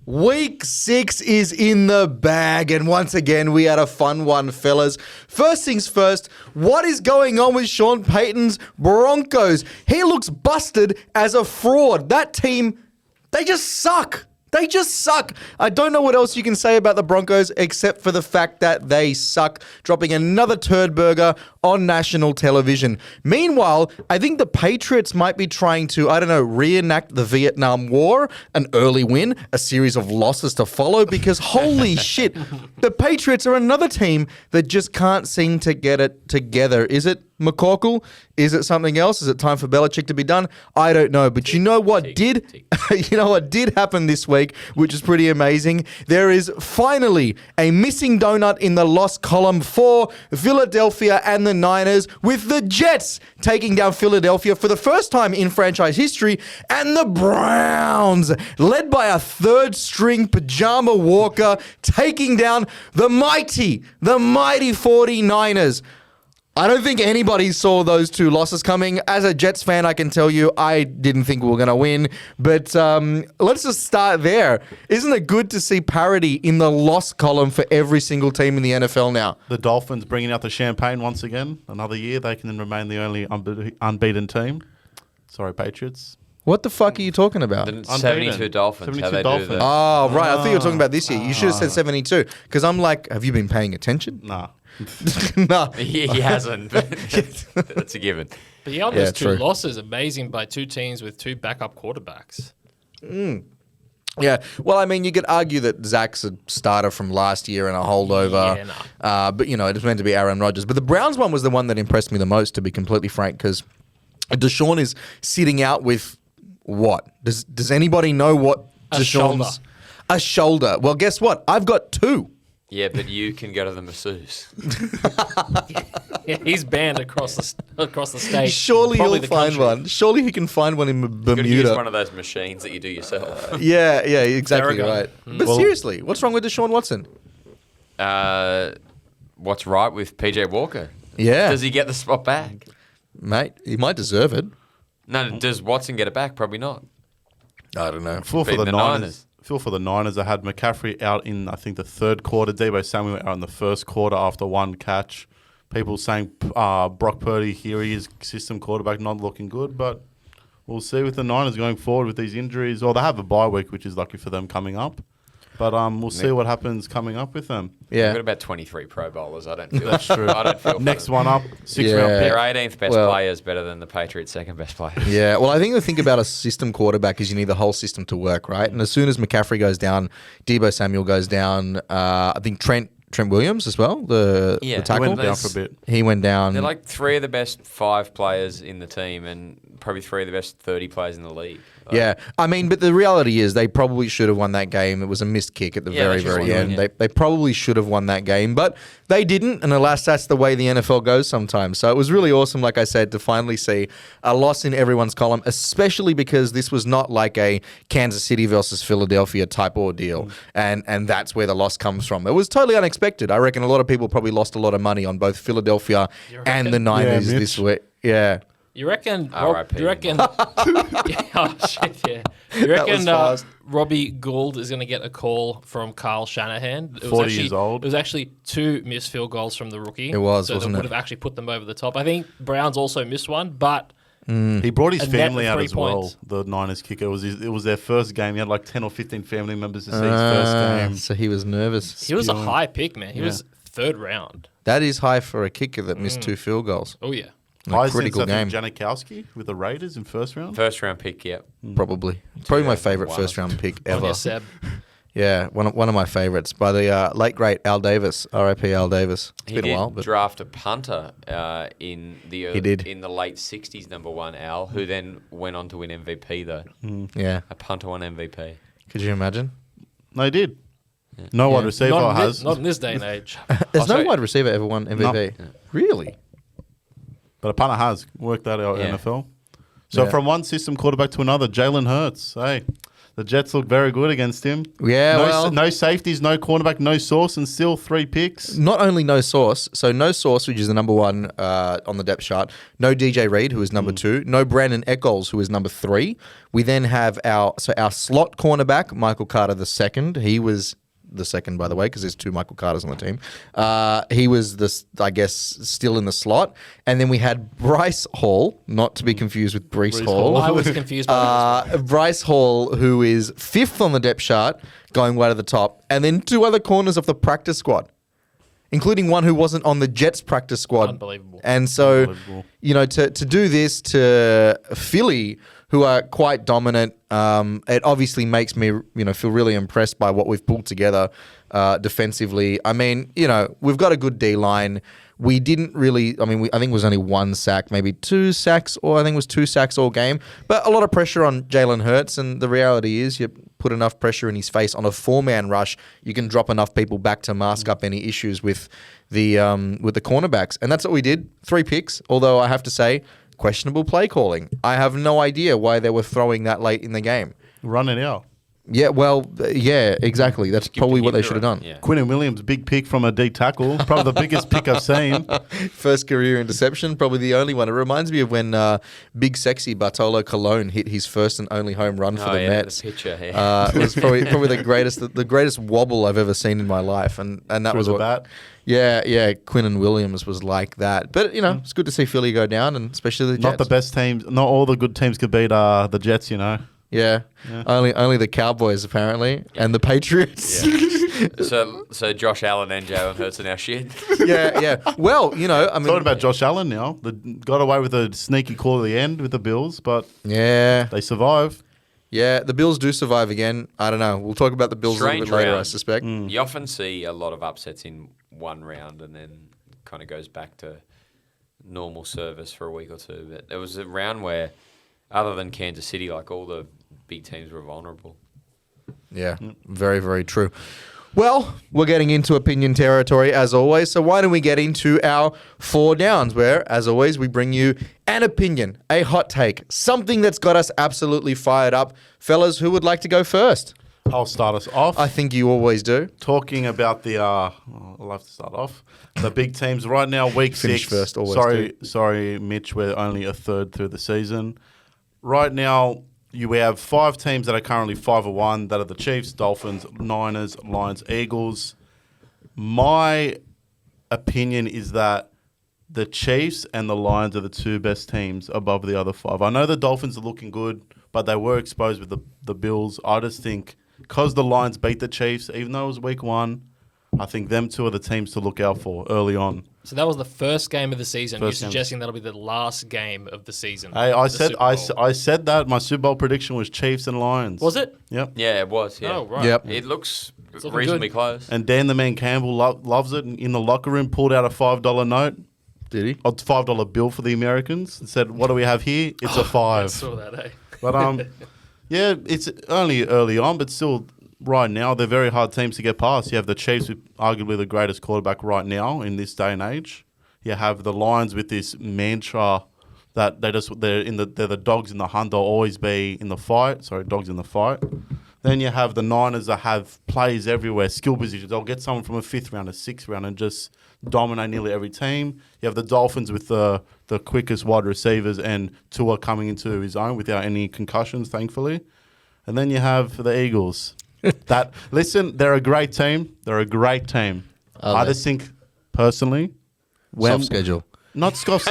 Week 6 is in the bag, and once again, we had a fun one, fellas. First things first, what is going on with Sean Payton's Broncos? He looks busted as a fraud. That team, they just suck. They just suck. I don't know what else you can say about the Broncos except for the fact that they suck, dropping another turd burger on national television. Meanwhile, I think the Patriots might be trying to, reenact the Vietnam War, an early win, a series of losses to follow, because holy shit, the Patriots are another team that just can't seem to get it together. Is it McCorkle? Is it something else? Is it time for Belichick to be done? I don't know. But you know what did happen this week, which is pretty amazing? There is finally a missing donut in the lost column for Philadelphia and the Niners, with the Jets taking down Philadelphia for the first time in franchise history, and the Browns, led by a third-string Pajama Walker, taking down the mighty 49ers. I don't think anybody saw those two losses coming. As a Jets fan, I can tell you I didn't think we were going to win. But let's just start there. Isn't it good to see parity in the loss column for every single team in the NFL now? The Dolphins bringing out the champagne once again. Another year, they can remain the only unbeaten team. Sorry, Patriots. What the fuck are you talking about? 72 Dolphins. 72 Dolphins. Oh, right. I thought you were talking about this year. You should have said 72. Because I'm like, have you been paying attention? Nah. No. He hasn't, but that's a given. But yeah, those two losses, amazing by two teams with two backup quarterbacks. Yeah, well, I mean, you could argue that Zach's a starter from last year and a holdover. Yeah, nah. But, it was meant to be Aaron Rodgers. But the Browns one was the one that impressed me the most, to be completely frank, because Deshaun is sitting out with what? Does anybody know what Deshaun's... A shoulder. Well, guess what? I've got two. Yeah, but you can go to the masseuse. Yeah, he's banned across the state. Surely he'll find one. Surely he can find one in Bermuda. You could use one of those machines that you do yourself. Yeah, exactly right. But Well, seriously, what's wrong with Deshaun Watson? What's right with PJ Walker? Yeah. Does he get the spot back? Mate, he might deserve it. No, does Watson get it back? Probably not. I don't know. Feel for Beating the the Niners. Niners. Feel for the Niners. I had McCaffrey out in, I think, the third quarter. Debo Samuel out in the first quarter after one catch. People saying Brock Purdy, here he is, system quarterback, not looking good. But we'll see with the Niners going forward with these injuries. Or they have a bye week, which is lucky for them coming up. But we'll see what happens coming up with them. Yeah. We've got about 23 Pro Bowlers. I don't feel That's true. I don't feel Next for them. one up, 6th round Yeah. pick. Their 18th best player is better than the Patriots' second best player. Yeah, well, I think the thing about a system quarterback is you need the whole system to work, right? And as soon as McCaffrey goes down, Debo Samuel goes down, I think Trent Williams as well, the tackle. He went down for a bit. He went down. They're like three of the best 5 players in the team and probably 3 of the best 30 players in the league. Yeah, I mean, but the reality is they probably should have won that game. It was a missed kick at the very, they should have very won, end. yeah. They probably should have won that game, but they didn't, and alas, that's the way the NFL goes sometimes. So it was really awesome, like I said, to finally see a loss in everyone's column, especially because this was not like a Kansas City versus Philadelphia type ordeal, and that's where the loss comes from. It was totally unexpected. I reckon a lot of people probably lost a lot of money on both Philadelphia and the Niners this week. Yeah. You reckon? R.I.P. You reckon? Oh shit! Yeah. You reckon Robbie Gould is going to get a call from Kyle Shanahan? It was 40 years old. It was actually 2 missed field goals from the rookie. It was, so wasn't that it? would have actually put them over the top. I think Browns also missed one, but He brought his A net family of out 3 as well, points. the Niners kicker. It was their first game. He had like 10 or 15 family members to see his first game. So he was nervous. he was a high pick, man. He was 3rd round. That is high for a kicker that missed 2 field goals. Oh yeah. A critical game. Janikowski with the Raiders in first round. First round pick, yeah. Probably my favorite first round pick ever. Yeah, Seb. Yeah, one of my favorites by the late great Al Davis, R.I.P. Al Davis. It's He been did a while, but draft a punter in the He did. in the late 60s, number 1 Al, who then went on to win MVP though. yeah, A punter won MVP. could you imagine? No, he did. No wide receiver has. Not in this day and age. There's no sorry. wide receiver ever won MVP. Really? But a punter has worked that out Yeah. NFL. So Yeah. from one system quarterback to another, Jalen Hurts. Hey, The Jets look very good against him. Yeah, well, no safeties, no cornerback, no Sauce, and still 3 picks. not only no Sauce, so no Sauce, which is the number 1 on the depth chart. No DJ Reed, who is number 2. No Brandon Echols, who is number 3. We then have our slot cornerback, Michael Carter II. He was the second, by the way, because there's 2 Michael Carters on the team. He was still in the slot. And then we had Bryce Hall, not to be confused with Brees Hall. I was confused by Bryce Hall, who is 5th on the depth chart, going way to the top. And then 2 other corners of the practice squad, including one who wasn't on the Jets practice squad. Unbelievable. And so, Unbelievable. to do this to Philly, who are quite dominant, it obviously makes me, feel really impressed by what we've pulled together defensively. I mean, we've got a good D-line. We didn't really, I think it was only 1 sack, maybe 2 sacks, or I think it was 2 sacks all game. But a lot of pressure on Jalen Hurts, and the reality is you put enough pressure in his face on a 4-man rush, you can drop enough people back to mask up any issues with the cornerbacks. And that's what we did. 3 picks, although I have to say, questionable play calling. I have no idea why they were throwing that late in the game. Run it out. Yeah, well, yeah, exactly. That's probably what they should have done. Yeah. Quinton Williams, big pick from a D tackle. Probably the biggest pick I've seen. First career interception, probably the only one. It reminds me of when big sexy Bartolo Colon hit his first and only home run for the Mets. The picture, yeah. It was probably the greatest wobble I've ever seen in my life, and that Through was the what. bat. Yeah. Quinton Williams was like that, but it's good to see Philly go down, and especially the Jets. Not the best teams. Not all the good teams could beat the Jets, Yeah. Only the Cowboys apparently, and the Patriots. Yeah. So Josh Allen and Jalen Hurts are now shit. yeah. Well, Thought about Josh Allen now. Got away with a sneaky call at the end with the Bills, but yeah, they survive. yeah. The Bills do survive again. I don't know. We'll talk about the Bills a little Strange bit later, I round. suspect. You often see a lot of upsets in one round and then kind of goes back to normal service for a week or two. But there was a round where, other than Kansas City, like all the big teams were vulnerable. Yeah, very, very true. Well, we're getting into opinion territory as always, so why don't we get into our 4 downs, where, as always, we bring you an opinion, a hot take, something that's got us absolutely fired up. Fellas, who would like to go first? I'll start us off. I think you always do. Talking about the, I'll have to start off. The big teams right now, week Finish 6. first, always Sorry, Mitch, we're only a third through the season. Right now, we have 5 teams that are currently 5-1. That are the Chiefs, Dolphins, Niners, Lions, Eagles. My opinion is that the Chiefs and the Lions are the 2 best teams above the other 5. I know the Dolphins are looking good, but they were exposed with the Bills. I just think because the Lions beat the Chiefs, even though it was week 1, I think them 2 are the teams to look out for early on. So that was the first game of the season. First You're game. suggesting that'll be the last game of the season. Hey, I the said Super Bowl. I said that my Super Bowl prediction was Chiefs and Lions. Was it? Yep. Yeah, it was. Yeah. Oh, right. Yep. It looks looking reasonably good. close. And Dan the Man Campbell loves it. In the locker room, pulled out a $5 note, Did he? a $5 bill for the Americans, and said, "What do we have here? It's a I 5." saw that, eh? But yeah, it's only early on, but still, right now they're very hard teams to get past. You have the Chiefs, with arguably the greatest quarterback right now in this day and age. You have the Lions with this mantra that they're the dogs in the hunt. They'll always be in the fight. Sorry, dogs in the fight. Then you have the Niners that have plays everywhere, skill positions. They'll get someone from a 5th round, a 6th round, and just dominate nearly every team. You have the Dolphins with the quickest wide receivers and Tua coming into his own without any concussions, thankfully. And then you have the Eagles. Listen, they're a great team. They're a great team. Are I they? just think, personally, Soft schedule. not soft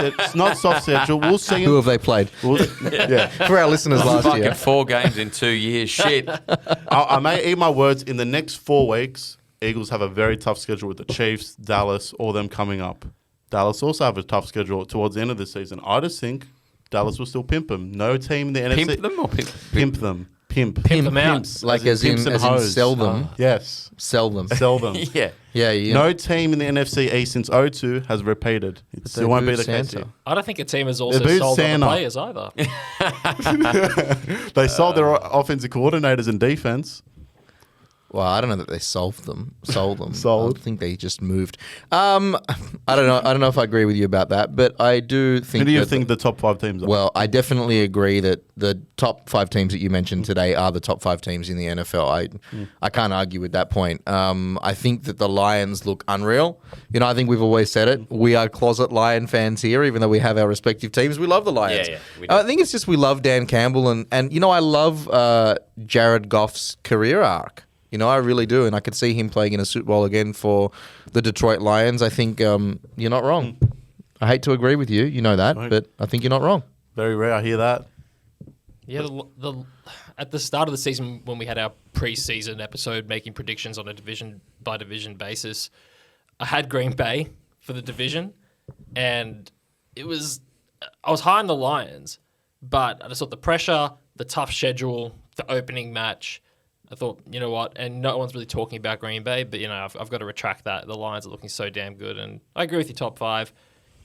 schedule. We'll see. Who have they played? Yeah. For our listeners last Fucking year. 4 games in 2 years. Shit. I may eat my words. In the next 4 weeks, Eagles have a very tough schedule with the Chiefs, Dallas, all them coming up. Dallas also have a tough schedule towards the end of the season. I just think Dallas will still pimp them. No team in the NFC. Pimp them or pimp? Pimp them. Pimp. Pimp them out. Pimps. Like as in pimps and hoes. sell them. Yes. Sell them. Sell them. Yeah. Yeah. No team in the NFC East since 2002 has repeated. It still won't be the case here. I don't think a team has also booed sold Santa. other players either. They sold their offensive coordinators and defense. Well, I don't know that they sold them. Sold. I think they just moved. I don't know. I don't know if I agree with you about that, but I do think. Who do you think the top 5 teams are? Well, I definitely agree that the top 5 teams that you mentioned today are the top 5 teams in the NFL. I can't argue with that point. I think that the Lions look unreal. You know, I think we've always said it. We are closet Lion fans here, even though we have our respective teams. We love the Lions. Yeah, we do. I think it's just we love Dan Campbell and you know, I love Jared Goff's career arc. You know, I really do, and I could see him playing in a Super Bowl again for the Detroit Lions. I think you're not wrong. I hate to agree with you, you know that, but I think you're not wrong. Very rare. I hear that. Yeah, at the start of the season when we had our preseason episode making predictions on a division by division basis, I had Green Bay for the division, and I was high on the Lions, but I just thought the pressure, the tough schedule, the opening match. I thought, you know what, and no one's really talking about Green Bay, but, you know, I've got to retract that. The Lions are looking so damn good, and I agree with you, top 5.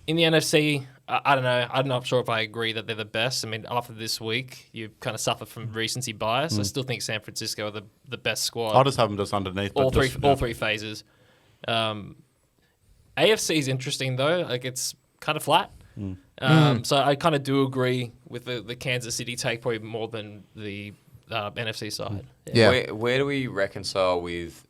In the NFC, I don't know. I'm not sure if I agree that they're the best. I mean, after this week, you kind of suffer from recency bias. I still think San Francisco are the best squad. I'll just have them just underneath. All three phases. AFC is interesting, though. Like, it's kind of flat. So I kind of do agree with the Kansas City take probably more than the NFC side. Yeah. Where do we reconcile with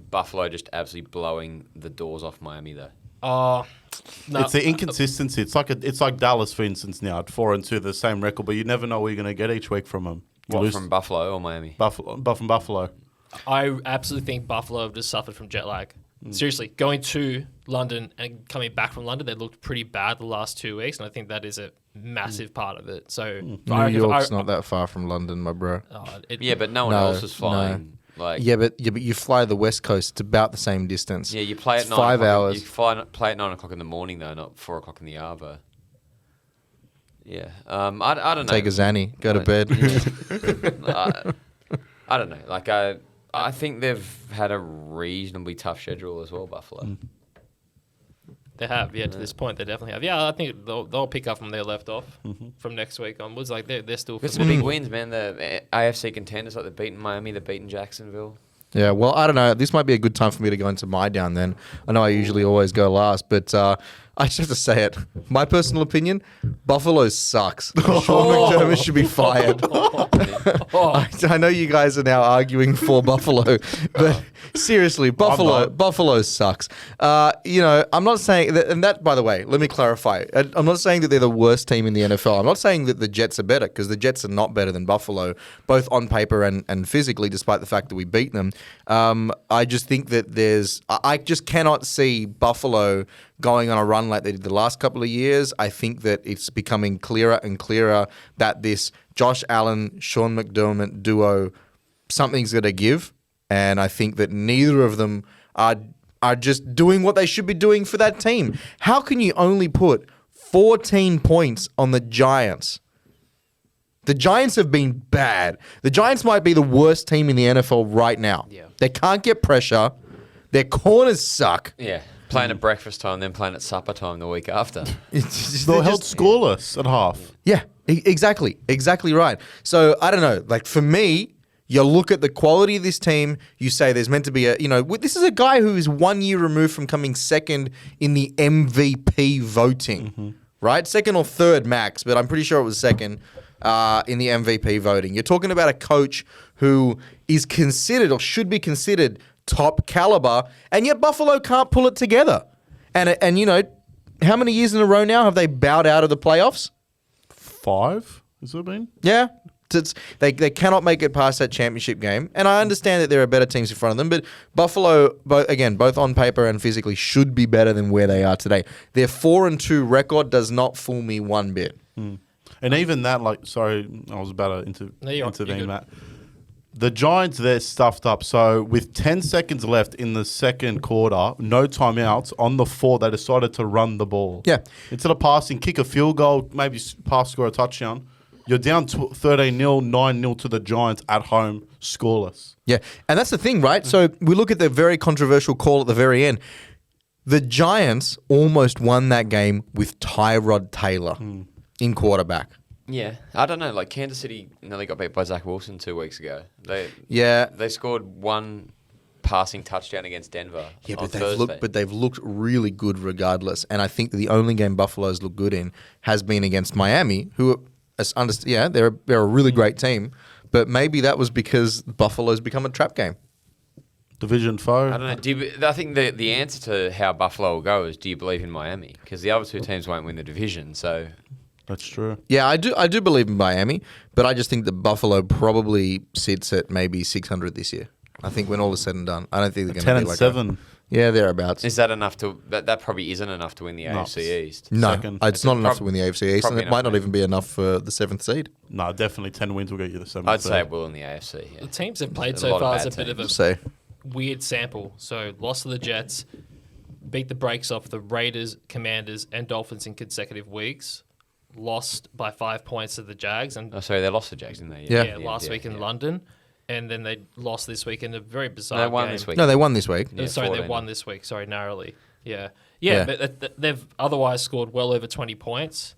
Buffalo just absolutely blowing the doors off Miami, though? No, It's the inconsistency. It's like Dallas, for instance, now at 4-2, the same record, but you never know what you're going to get each week from them. From Buffalo or Miami? Buffalo. I absolutely think Buffalo have just suffered from jet lag. Seriously, going to London and coming back from London, they looked pretty bad the last 2 weeks, and I think that is a massive part of it. So New York's not that far from London, my bro. Yeah, but no one else is flying. Like, Yeah, but you fly the West Coast. It's about the same distance. yeah, you play It's at 9 5 o'clock. hours. You play at 9 o'clock in the morning though, not 4 o'clock in the arvo. Yeah, I don't know. Take a Zanny, go to bed. I don't know. Like I think they've had a reasonably tough schedule as well, Buffalo. They have, to this point, they definitely have. Yeah, I think they'll pick up from their left off from next week onwards. Like they're still. It's some big wins, man. The AFC contenders, like they're beating Miami, they're beating Jacksonville. Yeah, well, I don't know. This might be a good time for me to go into my down then. I know I usually always go last, but I just have to say it. My personal opinion, Buffalo sucks. Sean McDermott should be fired. I know you guys are now arguing for Buffalo, but seriously, Buffalo sucks. You know, I'm not saying that, and that, by the way, let me clarify. I'm not saying that they're the worst team in the NFL. I'm not saying that the Jets are better, because the Jets are not better than Buffalo, both on paper and physically, despite the fact that we beat them. I just think that I just cannot see Buffalo going on a run like they did the last couple of years. I think that it's becoming clearer and clearer that this Josh Allen, Sean McDermott duo, something's going to give. And I think that neither of them are just doing what they should be doing for that team. How can you only put 14 points on the Giants? The Giants have been bad. The Giants might be the worst team in the NFL right now. Yeah. They can't get pressure. Their corners suck. Yeah, playing at breakfast time, then playing at supper time the week after. They held scoreless at half. Yeah, exactly. Exactly right. So, I don't know. Like, for me, you look at the quality of this team, you say there's meant to be this is a guy who is 1 year removed from coming second in the MVP voting, right? Second or third max, but I'm pretty sure it was second in the MVP voting. You're talking about a coach who is considered or should be considered top caliber, and yet Buffalo can't pull it together. And you know, how many years in a row now have they bowed out of the playoffs? 5, has it been? Yeah. They cannot make it past that championship game. And I understand that there are better teams in front of them, but Buffalo, both on paper and physically, should be better than where they are today. Their 4-2 record does not fool me one bit. And even that, sorry, I was about to intervene, Matt. The Giants, they're stuffed up. So with 10 seconds left in the second quarter, no timeouts, on the 4, they decided to run the ball. Yeah. Instead of passing, kick a field goal, maybe pass, score a touchdown. You're down 13-0, 9-0 to the Giants at home, scoreless. Yeah, and that's the thing, right? So we look at the very controversial call at the very end. The Giants almost won that game with Tyrod Taylor in quarterback. Yeah, I don't know. Like Kansas City nearly got beat by Zach Wilson 2 weeks ago. They scored one passing touchdown against Denver. Yeah, on but they've looked really good regardless. And I think the only game Buffalo's looked good in has been against Miami, who, they're a really great team. But maybe that was because Buffalo's become a trap game. Division foe. I don't know. I think the answer to how Buffalo will go is, do you believe in Miami? Because the other two teams won't win the division. So That's true. Yeah, I do believe in Miami, but I just think that Buffalo probably sits at maybe 600 this year. I think when all is said and done, I don't think they're going to be like 10-7. Yeah, thereabouts. is that enough to? That probably isn't enough to win the No. AFC East. No, Second. it's not enough to win the AFC East, and probably it might enough, not even be enough for the 7th seed. No, definitely 10 wins will get you the 7th. I'd say it will in the AFC. Yeah. The teams they've played A so lot of far bad is a bit of a So, weird sample. So lost to the Jets, beat the brakes off the Raiders, Commanders, and Dolphins in consecutive weeks. Lost by 5 points to the Jags, and Oh, sorry, they lost to Jags, didn't they? Yeah. last week in London, and then they lost this week in a very bizarre. They won game. this week. no, they won this week. Yeah, Sorry, they 14. won this week. Sorry, narrowly. Yeah, Yeah. but they've otherwise scored well over 20 points.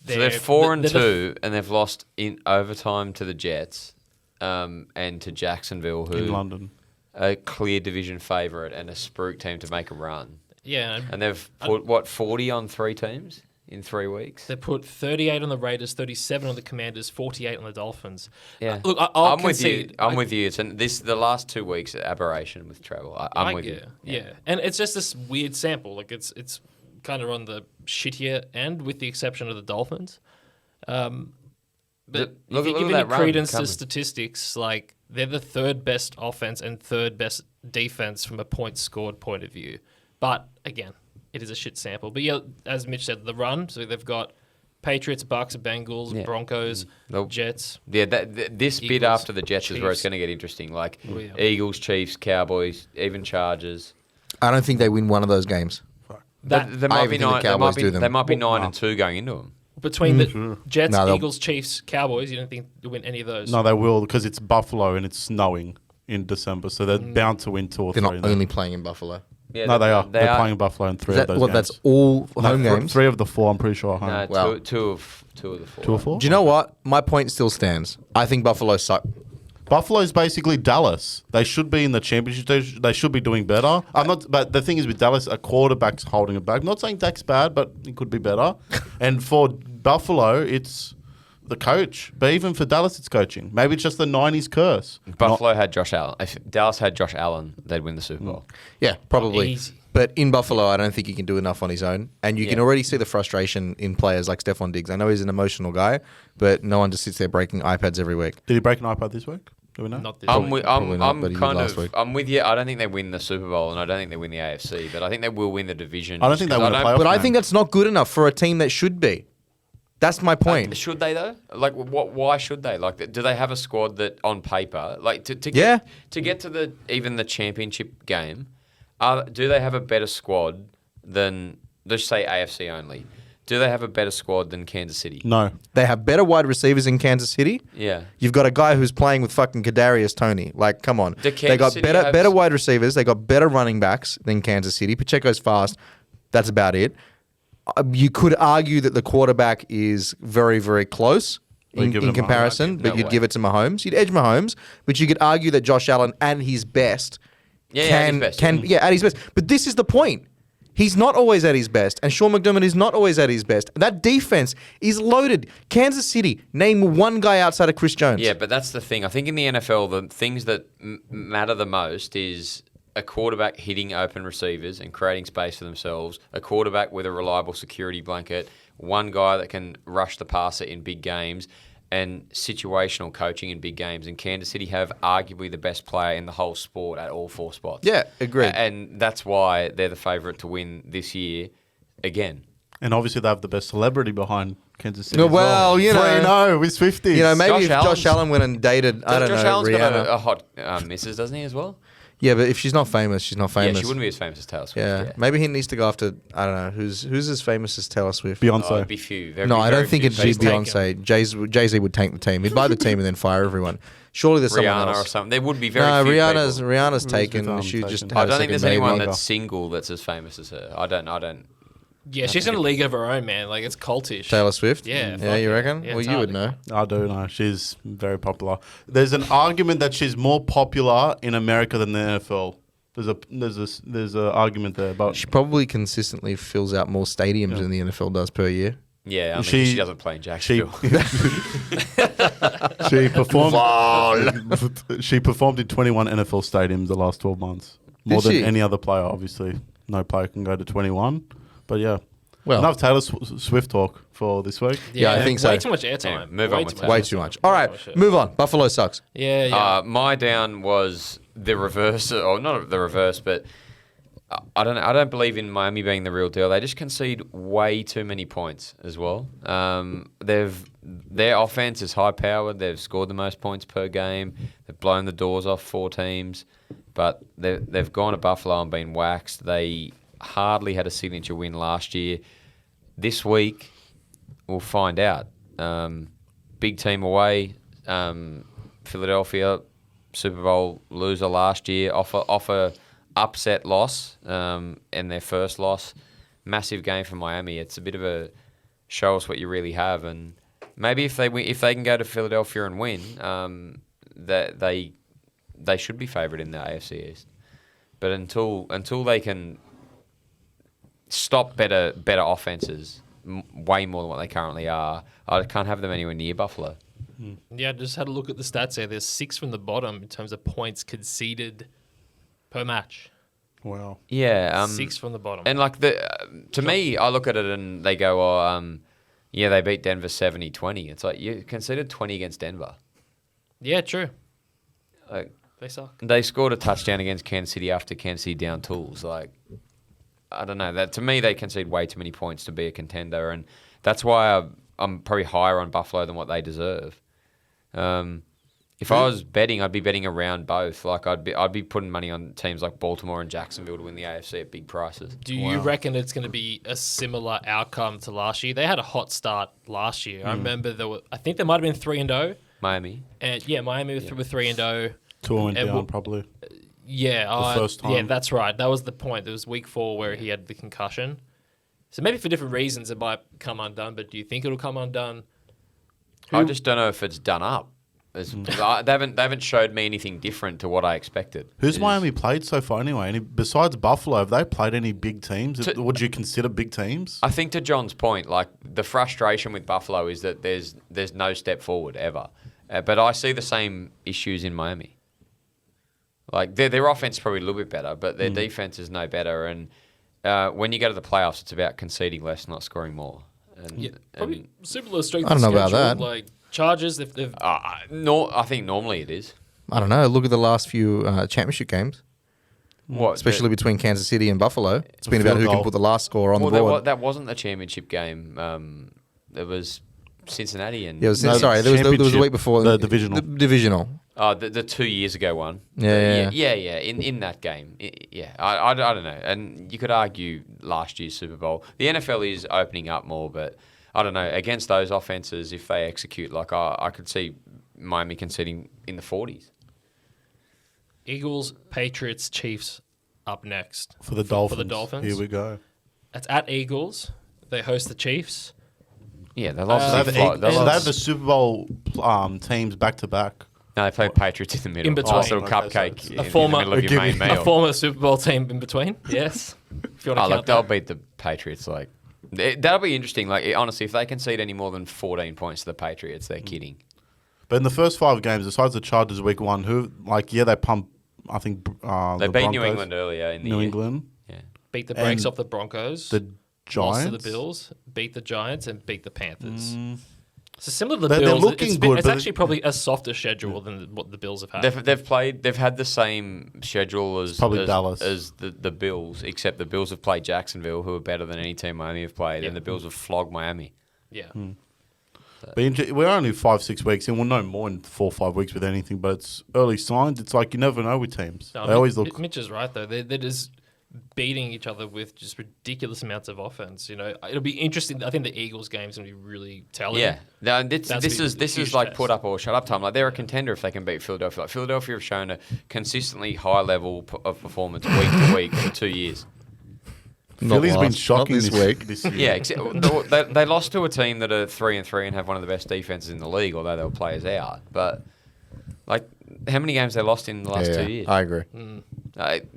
So they're 4-2, and they've lost in overtime to the Jets, and to Jacksonville, who in London. a clear division favourite and a spruik team to make a run. Yeah, And they've put 40 on 3 teams in 3 weeks. they put 38 on the Raiders, 37 on the Commanders, 48 on the Dolphins. Yeah, Look, I'll I'm with you. concede. I'm with you. It's the last 2 weeks aberration with travel. I'm with you. Yeah, and it's just this weird sample. Like it's kind of on the shittier end, with the exception of the Dolphins. But Look if you at give that any run credence to coming. statistics, like they're the 3rd best offense and 3rd best defense from a points scored point of view. But again, it is a shit sample. But yeah, as Mitch said, the run. So they've got Patriots, Bucks, Bengals, Yeah. Broncos, Nope. Jets. Yeah, this bit Eagles, after the Jets is where it's Chiefs. going to get interesting. Like Oh, yeah. Eagles, Chiefs, Cowboys, even Chargers. I don't think they win one of those games. That There might be even think the 9. Cowboys do them. They might be 9-2 going into them. between the Jets, No, they'll- Eagles, Chiefs, Cowboys, you don't think you win any of those? No, they will because it's Buffalo and it's snowing in December, so they're bound to win 2 or They're 3. not only playing in Buffalo. Yeah, No, they are. They're playing Buffalo in 3 Is of that those what? games. That's all home No, games. 3 of the 4, I'm pretty sure, are home. No, Wow. two of the 4. 2 or 4? Do you know what? My point still stands. I think Buffalo suck. Buffalo's basically Dallas. They should be in the championship. They should be doing better. I'm not. But the thing is with Dallas, a quarterback's holding it back. I'm not saying Dak's bad, but it could be better. And for Buffalo, it's the coach. But even for Dallas, it's coaching. Maybe it's just the 90s curse. Buffalo had Josh Allen. If Dallas had Josh Allen, they'd win the Super Bowl. Yeah, probably. Easy. But in Buffalo, I don't think he can do enough on his own. And you can Yeah. already see the frustration in players like Stephon Diggs. I know he's an emotional guy, but no one just sits there breaking iPads every week. Did he break an iPad this week? Do we know? Not this I'm week. with, probably not, I'm but he did kind last of week. I'm with you. I don't think they win the Super Bowl, and I don't think they win the AFC, but I think they will win the division. I don't think they win a playoff But I game. think that's not good enough for a team that should be. That's my point. Should they though? Like, what? Why should they? Like, do they have a squad that, on paper, like to Yeah. get to the even the championship game? Do they have a better squad than, let's say, AFC only? Do they have a better squad than Kansas City? No. They have better wide receivers in Kansas City. Yeah. You've got a guy who's playing with fucking Kadarius Toney. Like, come on. The They Kansas got City better wide receivers. They got better running backs than Kansas City. Pacheco's fast. That's about it. You could argue that the quarterback is very, very close We're giving in him comparison, Mahomes. but No you'd way. give it to Mahomes. You'd edge Mahomes, but you could argue that Josh Allen at his best at his best, at his best. But this is the point. He's not always at his best, and Sean McDermott is not always at his best. That defense is loaded. Kansas City, name one guy outside of Chris Jones. Yeah, but that's the thing. I think in the NFL, the things that matter the most is a quarterback hitting open receivers and creating space for themselves, a quarterback with a reliable security blanket, one guy that can rush the passer in big games, and situational coaching in big games. And Kansas City have arguably the best player in the whole sport at all 4 spots. Yeah, agreed. And that's why they're the favourite to win this year again. And obviously they have the best celebrity behind Kansas City. No, as well, you know. 3-0 with 50s. You know, maybe Josh if Josh Allen's- Allen went and dated, I don't Josh know, Allen's Rihanna. got a hot missus, doesn't he, as well? Yeah, but if she's not famous, she's not famous. Yeah, she wouldn't be as famous as Taylor Swift. Yeah, maybe he needs to go after, I don't know, who's as famous as Taylor Swift? Oh, Beyonce. it'd be few. No, I don't think it'd be Jay-Z. Beyonce. Jay-Z would tank the team. He'd buy the team and then fire everyone. Surely there's someone Rihanna else. or something. There would be very No, few Rihanna's people. taken. with, She just taken? had I a don't think second there's anyone baby. that's single that's as famous as her. I don't. Yeah, she's in a league of her own, man. Like, it's cultish. Taylor Swift? Yeah. Yeah, you reckon? Yeah, well, you would know. I do know. She's very popular. There's an argument that she's more popular in America than the NFL. There's a argument there, but She probably consistently fills out more stadiums than the NFL does per year. Yeah, I mean, She- she doesn't play in Jacksonville. she performed. She performed in 21 NFL stadiums the last 12 months, more Did than she? any other player. Obviously, no player can go to 21. But yeah, Well, enough Taylor Swift talk for this week. Yeah, I think so. Way too much airtime. Yeah, move on with way too much. All right, move on. Buffalo sucks. Yeah, yeah. My down was the reverse, or not the reverse, but I don't believe in Miami being the real deal. They just concede way too many points as well. Their offense is high powered. They've scored the most points per game. They've blown the doors off 4 teams, but they've gone to Buffalo and been waxed. They hardly had a signature win last year. This week, we'll find out. Big team away. Philadelphia, Super Bowl loser last year, off a upset loss and their first loss. Massive game for Miami. It's a bit of a show us what you really have, and maybe if they can go to Philadelphia and win, that they should be favourite in the AFC East. But until they can stop better offenses, way more than what they currently are, I can't have them anywhere near Buffalo. Yeah, I just had a look at the stats there. There's 6 from the bottom in terms of points conceded per match. Wow. Yeah, 6 from the bottom. and like to me, I look at it and they go, "Oh, yeah, they beat Denver 70-20." It's like you conceded 20 against Denver. Yeah, true. Like They suck. they scored a touchdown against Kansas City after Kansas City down tools. Like I don't know. That to me, they concede way too many points to be a contender, and that's why I'm probably higher on Buffalo than what they deserve. If I was betting, I'd be betting around both. Like I'd be putting money on teams like Baltimore and Jacksonville to win the AFC at big prices. Do you reckon it's going to be a similar outcome to last year? They had a hot start last year. I remember I think there might have been 3-0. Miami. And yeah, Miami were 3-0. 2 went And down probably. Yeah, first yeah, time. that's right. That was the point. There was week 4 where he had the concussion. So maybe for different reasons it might come undone. But do you think it'll come undone? I just don't know if it's done up. They haven't showed me anything different to what I expected. Who's Miami played so far anyway? Besides Buffalo, have they played any big teams? Would you consider big teams? I think to John's point, like the frustration with Buffalo is that there's no step forward ever. But I see the same issues in Miami. Like their offense is probably a little bit better, but their defense is no better. And when you go to the playoffs, it's about conceding less, not scoring more. And, Probably similar strength. I don't of know about schedule, that. Like Chargers, they've I think normally it is. I don't know. Look at the last few championship games, What, especially between Kansas City and Buffalo. It's been Field about who can goal. put the last score on the Well, board. that wasn't the championship game. It was Cincinnati and Yeah, it was, No, sorry, there was the championship, week before the divisional. The divisional. the 2 years ago one. Yeah. In that game, I don't know, and you could argue last year's Super Bowl. The NFL is opening up more, but I don't know, against those offenses, if they execute, like I could see Miami conceding in the 40s. Eagles, Patriots, Chiefs up next For the Dolphins. For the Dolphins. Here we go. That's at Eagles. They host the Chiefs. Yeah, they lost. So they have No, the Super Bowl teams back to back. they played Patriots in the middle. In between. Nice little Okay, cupcake so in, it's in former- the middle of your main A meal. former Super Bowl team in between. Yes. If you want to Oh, look, count they'll that. beat the Patriots. Like that'll be interesting. Like honestly, if they concede any more than 14 points to the Patriots, they're kidding. But in the first 5 games, besides the Chargers week 1, they pumped, I think, They the beat New Broncos, England earlier in the New year. England, Yeah. Beat the brakes and off the Broncos. the Lost Giants. to the Bills. Beat the Giants and beat the Panthers. So similar to the They're Bills, looking it's, good, it's but actually probably a softer schedule than what the Bills have had. They've had the same schedule as Dallas. as the Bills, except the Bills have played Jacksonville, who are better than any team Miami have played, Yeah. and the Bills have flogged Miami. Yeah. But we're only 5-6 weeks in. We'll know more in 4 or 5 weeks with anything. But it's early signs. It's like you never know with teams. No, They always look. Mitch is right though. They're just beating each other with just ridiculous amounts of offense. You know, it'll be interesting. I think the Eagles game's gonna be really telling. Yeah, no, this That's is a huge like test. put up or shut up time. Like they're a contender if they can beat Philadelphia. Like Philadelphia have shown a consistently high level of performance week to week for 2 years. Philly's been last, shocking not this week. this year. Yeah, they lost to a team that are 3-3 and have one of the best defenses in the league, although there were players out. But like, how many games they lost in the last 2 years? I agree.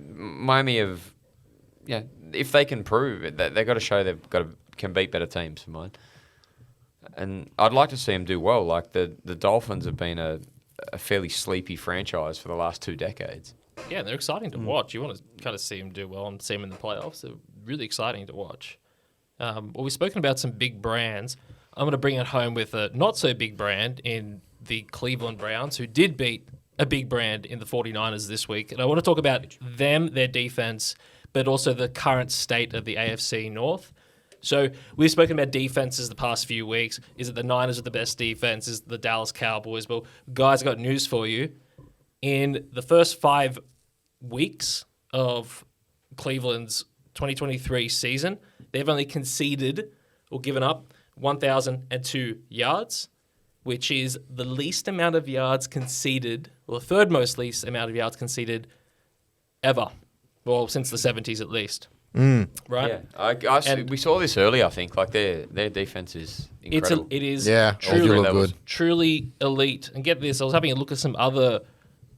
Miami have, if they can prove it, they've got to show can beat better teams for mine. And I'd like to see them do well. Like the Dolphins have been a fairly sleepy franchise for the last 2 decades. Yeah, they're exciting to watch. You want to kind of see them do well and see them in the playoffs. They're really exciting to watch. Well, we've spoken about some big brands. I'm going to bring it home with a not-so-big brand in the Cleveland Browns, who did beat a big brand in the 49ers this week. And I want to talk about them, their defense, but also the current state of the AFC North. So we've spoken about defenses the past few weeks. Is it the Niners are the best defense? Is it the Dallas Cowboys? Well, guys, I've got news for you. In the first 5 weeks of Cleveland's 2023 season, they've only conceded or given up 1,002 yards, which is the least amount of yards conceded, or the third most least amount of yards conceded ever. Well, since the 70s at least. Right? Yeah, we saw this earlier, I think. Like, their defense is incredible. It is truly elite. And get this, I was having a look at some other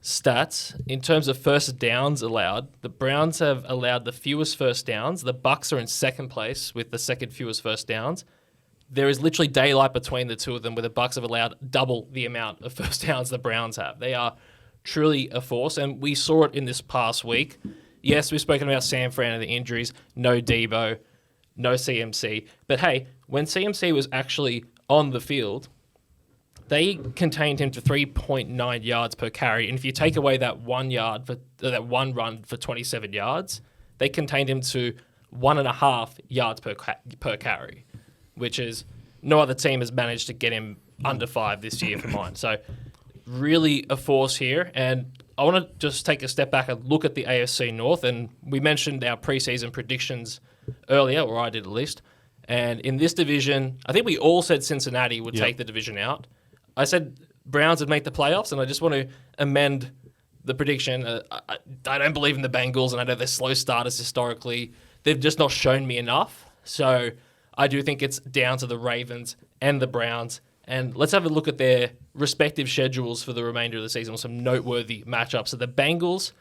stats. In terms of first downs allowed, the Browns have allowed the fewest first downs. The Bucks are in second place with the second fewest first downs. There is literally daylight between the two of them, where the Bucks have allowed double the amount of first downs the Browns have. They are truly a force, and we saw it in this past week. Yes, we've spoken about San Fran and the injuries. No Debo, no CMC. But hey, when CMC was actually on the field, they contained him to 3.9 yards per carry. And if you take away that 1 yard for that one run for 27 yards, they contained him to 1.5 yards per carry, which is no other team has managed to get him under 5 this year for mine. So really a force here. And I want to just take a step back and look at the AFC North. And we mentioned our preseason predictions earlier, or I did at least. And in this division, I think we all said Cincinnati would take the division out. I said Browns would make the playoffs, and I just want to amend the prediction. I don't believe in the Bengals, and I know they're slow starters historically. They've just not shown me enough. So I do think it's down to the Ravens and the Browns. And let's have a look at their respective schedules for the remainder of the season with some noteworthy matchups. So the Bengals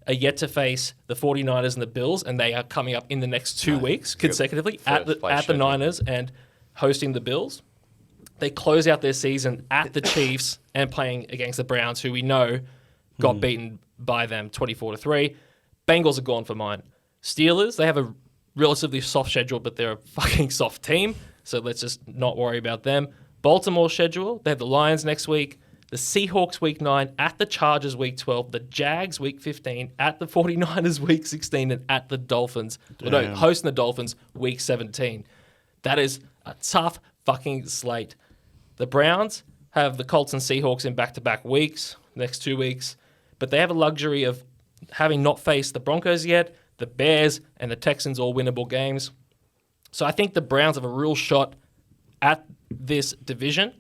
are yet to face the 49ers and the Bills, and they are coming up in the next 2 weeks consecutively at the Niners and hosting the Bills. They close out their season at the Chiefs and playing against the Browns, who we know got beaten by them 24-3. Bengals are gone for mine. Steelers, they have a relatively soft schedule, but they're a fucking soft team, so let's just not worry about them. Baltimore schedule, they have the Lions next week, the Seahawks week 9, at the Chargers week 12, the Jags week 15, at the 49ers week 16, and at the Dolphins, hosting the Dolphins week 17. That is a tough fucking slate. The Browns have the Colts and Seahawks in back-to-back weeks, next 2 weeks, but they have a luxury of having not faced the Broncos yet, the Bears, and the Texans, all winnable games. So I think the Browns have a real shot at this division,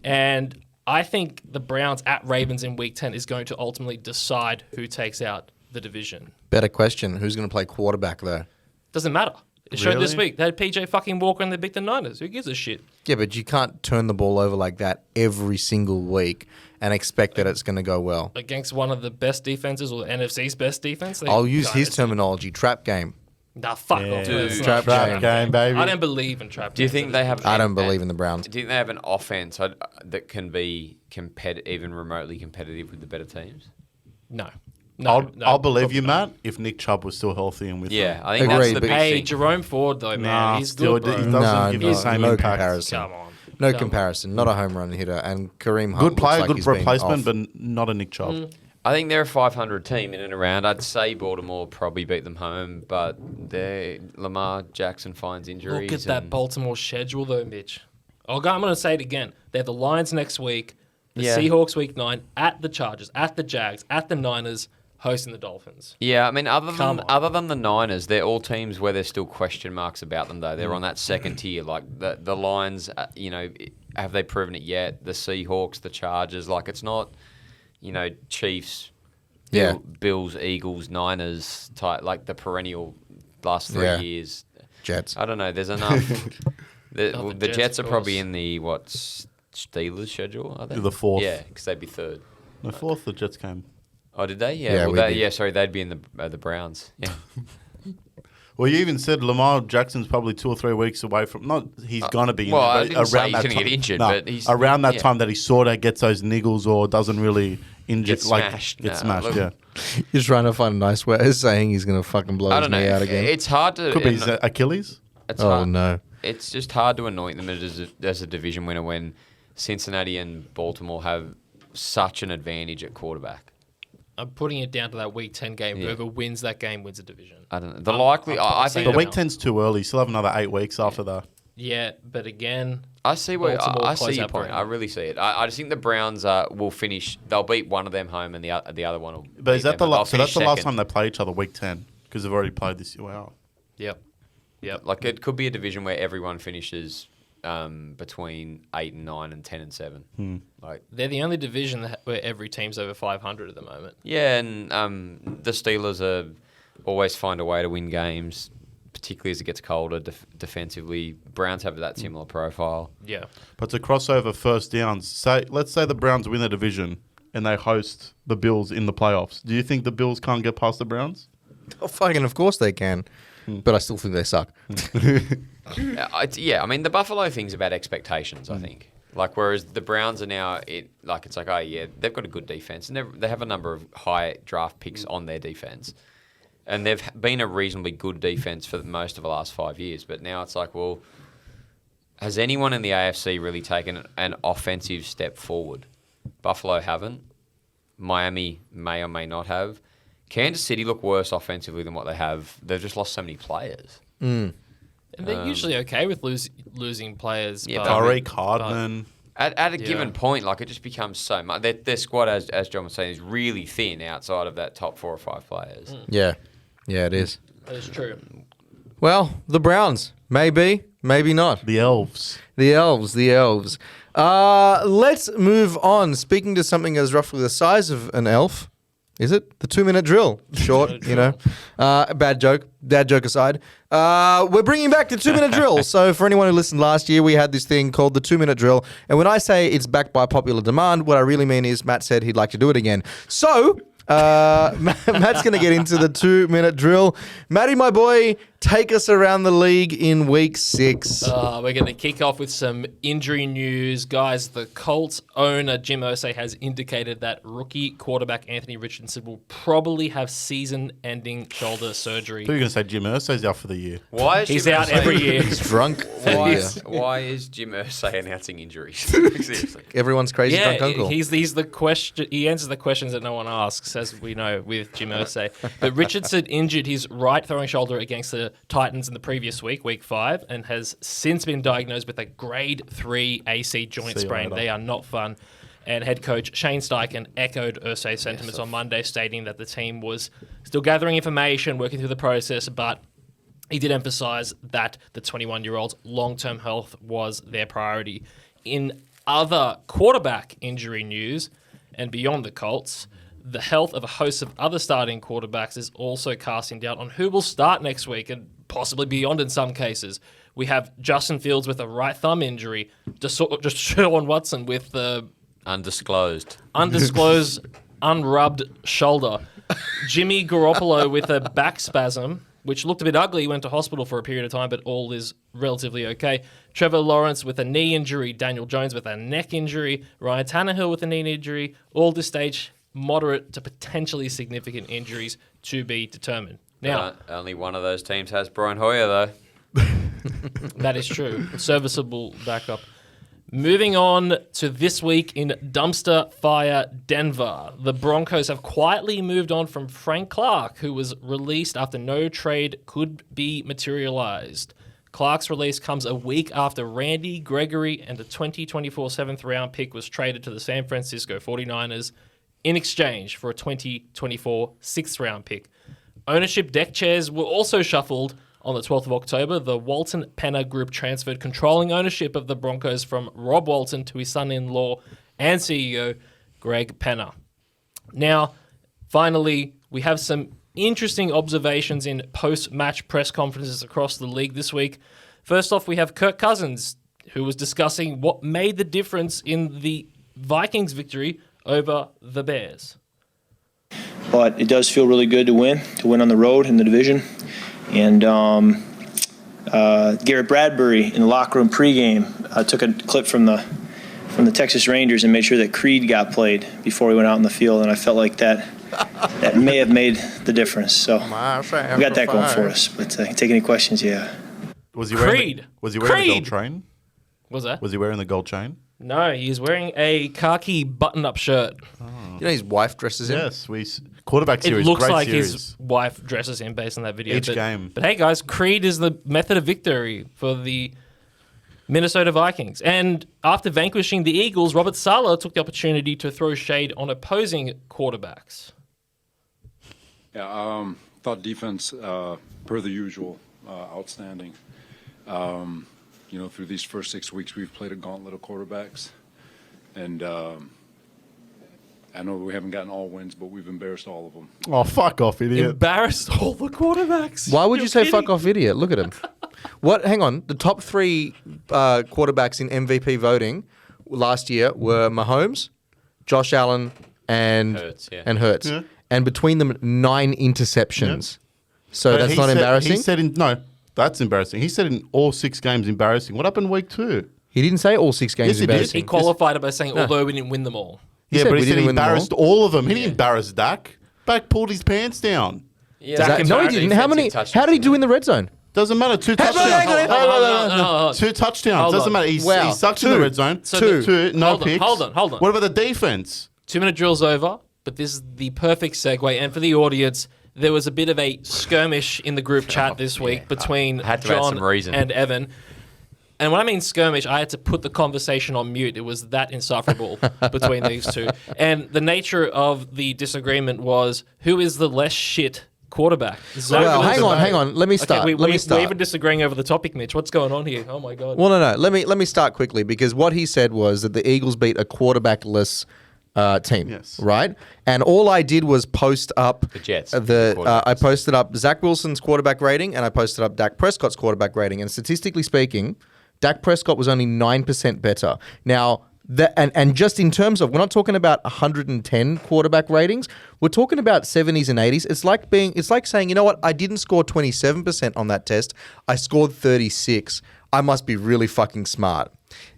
and I think the Browns at Ravens in week 10 is going to ultimately decide who takes out the division. Better question. Who's going to play quarterback, though? Doesn't matter. It showed this week. They had PJ fucking Walker and they beat the Niners. Who gives a shit? Yeah, but you can't turn the ball over like that every single week and expect that it's going to go well. Against one of the best defenses, or the NFC's best defense? I'll use his terminology, trap game. Nah, fuck off. Dude. Trap game, baby. I don't believe in trap games. Do you think they have... I don't believe in the Browns. Do you think they have an offense that can be even remotely competitive with the better teams? No. I'll believe you, Matt, if Nick Chubb was still healthy and with them. I think Agreed, that's the but- big Hey, thing. Jerome Ford, though, man. He's good, bro. He doesn't give the same no impact. comparison. Come on. No Come comparison. Not a home run hitter. And Kareem Hunt Good player, looks like good he's been replacement, off. but not a Nick Chubb. I think they're a 500 team in and around. I'd say Baltimore probably beat them home, but Lamar Jackson finds injuries. Look at that Baltimore schedule, though, Mitch. I'm going to say it again. They have the Lions next week, the Seahawks week 9, at the Chargers, at the Jags, at the Niners, hosting the Dolphins. Yeah, I mean, other than the Niners, they're all teams where there's still question marks about them, though. They're on that second tier. Like, the Lions, have they proven it yet? The Seahawks, the Chargers, like, it's not... Chiefs, Bills, Eagles, Niners type, like the perennial last 3 Yeah. years. Jets. I don't know. There's enough. the The Jets, Jets are of probably course. in the Steelers schedule. Are they? The fourth. Yeah, because they'd be third. The fourth, the Jets came. Oh, did they? Yeah, Yeah. we did. Yeah. Sorry, they'd be in the Browns. Yeah. Well, you even said Lamar Jackson's probably 2 or 3 weeks away from. Not he's gonna be. well, I injured, didn't say around he's that gonna time, get injured, no, but he's- around that yeah. time that he sort of gets those niggles or doesn't really injure, Get smashed. Get No, smashed. look- Yeah, He's trying to find a nice way of saying he's going to fucking blow I his don't know. knee out again. It's hard to. could be and his Achilles. it's Oh, hard, no. It's just hard to anoint them as a division winner when Cincinnati and Baltimore have such an advantage at quarterback. I'm putting it down to that Week 10 game. Yeah. Whoever wins that game wins a division. I don't know. The likely, I'm I saying think But Yeah. week 10's too early. Still have another 8 weeks after that. Yeah, but again, I see what Baltimore I close see your out point. Brandon. I really see it. I just think the Browns will finish. They'll beat one of them home, and the other one will. But is beat that them, the they'll last? So that's finish the last second. time they play each other, week 10, because they've already played this year. Wow. yep. Like it could be a division where everyone finishes between 8 and 9 and 10 and 7. Like They're the only division where every team's over 500 at the moment. yeah, and the Steelers always find a way to win games, particularly as it gets colder defensively. Browns have that similar profile. Yeah. But to cross over first downs, let's say the Browns win the division and they host the Bills in the playoffs. Do you think the Bills can't get past the Browns? Oh, fucking, of course they can. But I still think they suck. I mean, the Buffalo thing's about expectations, I think. Like, whereas the Browns are now, it's like, oh, yeah, they've got a good defense. And they have a number of high draft picks on their defense. And they've been a reasonably good defense for most of the last 5 years. But now it's like, well, has anyone in the AFC really taken an offensive step forward? Buffalo haven't. Miami may or may not have. Kansas City look worse offensively than what they have. They've just lost so many players. And they're usually okay with losing players. Yeah, but Tariq Hardman. At a Yeah. given point, like it just becomes so much. Their squad, as John was saying, is really thin outside of that top 4 or 5 players. Yeah. Yeah, it is. that is true. Well, the Browns. Maybe. Maybe not. The Elves. The Elves. The Elves. Let's move on. Speaking to something as roughly the size of an elf. Is it? The 2-minute drill. Short, you know. Bad joke. Dad joke aside. We're bringing back the 2-minute drill. So for anyone who listened last year, we had this thing called the 2-minute drill. And when I say it's backed by popular demand, what I really mean is Matt said he'd like to do it again. So Matt's going to get into the 2-minute drill. Matty, my boy, take us around the league in week 6. We're going to kick off with some injury news. Guys, the Colts owner, Jim Irsay, has indicated that rookie quarterback Anthony Richardson will probably have season-ending shoulder surgery. I thought you were going to say Jim Irsay's out for the year. Why is He's Jim out Irsay- every year. He's drunk. Why is Jim Irsay announcing injuries? Seriously. Everyone's crazy Yeah, drunk uncle. he's the question. He answers the questions that no one asks, as we know with Jim Irsay. But Richardson injured his right throwing shoulder against the Titans in the previous week, week 5, and has since been diagnosed with a grade 3 AC joint See you sprain. later. They are not fun. And head coach Shane Steichen echoed Irsay's sentiments on Monday, stating that the team was still gathering information, working through the process, but he did emphasize that the 21-year-old's long-term health was their priority. In other quarterback injury news, and beyond the Colts, the health of a host of other starting quarterbacks is also casting doubt on who will start next week and possibly beyond in some cases. We have Justin Fields with a right thumb injury, just Deshaun Watson with the Undisclosed. undisclosed, unrubbed shoulder. Jimmy Garoppolo with a back spasm, which looked a bit ugly. He went to hospital for a period of time, but all is relatively okay. Trevor Lawrence with a knee injury. Daniel Jones with a neck injury. Ryan Tannehill with a knee injury. All this stage, moderate to potentially significant injuries to be determined. Now, Only one of those teams has Brian Hoyer, though. that is true. Serviceable backup. Moving on to this week in Dumpster Fire Denver. The Broncos have quietly moved on from Frank Clark, who was released after no trade could be materialized. Clark's release comes a week after Randy Gregory and a 2024 7th round pick was traded to the San Francisco 49ers in exchange for a 2024 6th round pick. Ownership deck chairs were also shuffled on the 12th of October. The Walton Penner Group transferred controlling ownership of the Broncos from Rob Walton to his son-in-law and CEO, Greg Penner. Now, finally, we have some interesting observations in post-match press conferences across the league this week. First off, we have Kirk Cousins, who was discussing what made the difference in the Vikings' victory over the Bears. But it does feel really good to win on the road in the division. And Garrett Bradbury in the locker room pregame took a clip from the Texas Rangers and made sure that Creed got played before he went out in the field. And I felt like that may have made the difference. So we got that going for us. But take any questions, yeah. Was he Creed. wearing the gold chain? Was that? Was he wearing the gold chain? No, he's wearing a khaki button-up shirt. You know his wife dresses him? Yes, quarterback It series. looks great like series. his wife dresses him based on that video. Each game. But hey, guys, Creed is the method of victory for the Minnesota Vikings. And after vanquishing the Eagles, Robert Saleh took the opportunity to throw shade on opposing quarterbacks. Yeah, thought defense, per the usual, outstanding. Through these first 6 weeks, we've played a gauntlet of quarterbacks. And I know we haven't gotten all wins, but we've embarrassed all of them. Oh, fuck off, idiot. Embarrassed all the quarterbacks. Why would You're you say kidding. fuck off idiot? Look at him. What? Hang on. The top 3 quarterbacks in MVP voting last year were Mahomes, Josh Allen, and Hurts, yeah. Hurts. Yeah. And between them, 9 interceptions. So But that's he not said- embarrassing? He said no, that's embarrassing. He said in all 6 games embarrassing. What happened week 2? He didn't say all 6 games Yes, he did. embarrassing. He qualified it by saying, although we didn't win them all. He Yeah, said but we he said didn't he win them all. embarrassed all of them. He didn't embarrass Dak. Dak pulled his pants down. Yeah, Zach- no, he didn't. How did he do in the red zone? Doesn't matter. 2 Hey, touchdowns. hang on, hang on, Hold on. 2 touchdowns. Hold Doesn't on. matter. He Wow. sucks in 2. the red zone. So 2. No hold on, picks. hold on. What about the defense? 2-minute drill's over, but this is the perfect segue. And for the audience, there was a bit of a skirmish in the group chat this week between I had to add John some reason. and Evan. And when I mean skirmish, I had to put the conversation on mute. It was that insufferable between these two. And the nature of the disagreement was, who is the less shit quarterback? Zach Well, Wilson. hang on. Let me start. Okay, Let me start. we're even disagreeing over the topic, Mitch. What's going on here? Oh, my God. Well, no. Let me start quickly because what he said was that the Eagles beat a quarterbackless team, Yes. right? And all I did was post up The Jets, I quarterbacks. posted up Zach Wilson's quarterback rating and I posted up Dak Prescott's quarterback rating. And statistically speaking, Dak Prescott was only 9% better. Now, and just in terms of, we're not talking about 110 quarterback ratings. We're talking about 70s and 80s. It's like saying, you know what? I didn't score 27% on that test. I scored 36. I must be really fucking smart.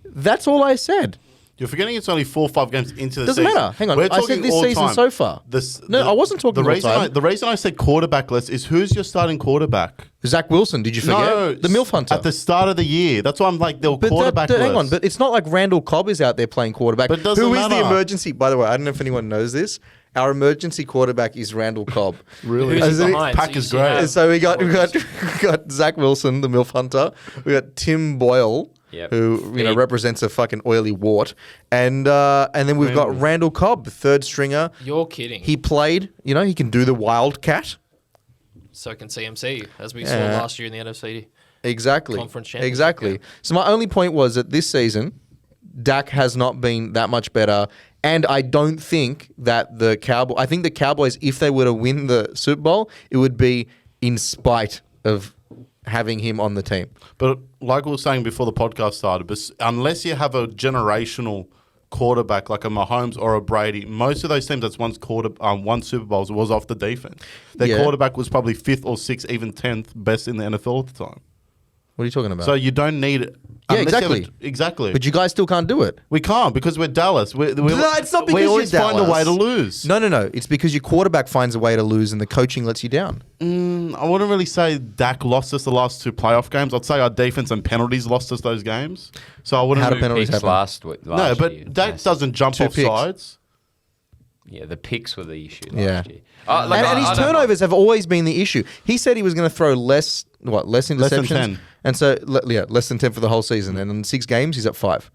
That's all I said. You're forgetting it's only 4 or 5 games into the Doesn't season. matter. Hang on. We're I said talking this all season time. so far. I wasn't talking all time. The reason I said quarterbackless is who's your starting quarterback? Zach Wilson, did you forget? No, The MILF Hunter. At the start of the year. That's why I'm like, they're quarterbackless. Hang on, but it's not like Randall Cobb is out there playing quarterback. But it doesn't Who is the matter. emergency? By the way, I don't know if anyone knows this. Our emergency quarterback is Randall Cobb. Really? Who's he As in- behind? Pack So is you great. have- So we got Zach Wilson, the MILF Hunter. We got Tim Boyle, Yep. who Big. represents a fucking oily wart, and then we've got Randall Cobb, third stringer. You're kidding. He played. He can do the Wildcat. So can CMC, as we saw Yeah. last year in the NFC. Exactly. Conference championship, Exactly. yeah. So my only point was that this season, Dak has not been that much better. And I don't think that I think the Cowboys, if they were to win the Super Bowl, it would be in spite of having him on the team. But like we were saying before the podcast started, unless you have a generational quarterback like a Mahomes or a Brady, most of those teams that's won Super Bowls was off the defense. Their Yeah. quarterback was probably 5th or 6th, even 10th best in the NFL at the time. What are you talking about? So you don't need it. Yeah, unless you have exactly. Exactly. But you guys still can't do it. We can't because we're Dallas. No, it's not because we you're always find a Dallas. way to lose. No. It's because your quarterback finds a way to lose and the coaching lets you down. I wouldn't really say Dak lost us the last 2 playoff games. I'd say our defense and penalties lost us those games. So I wouldn't. How do really- penalties Picks happen? last No, but year. Dak Yes. doesn't jump 2 off picks. sides. Yeah, the picks were the issue Yeah. last year. And his turnovers have always been the issue. He said he was going to throw less interceptions? Less than 10. And so, less than 10 for the whole season. And in 6 games, he's at 5.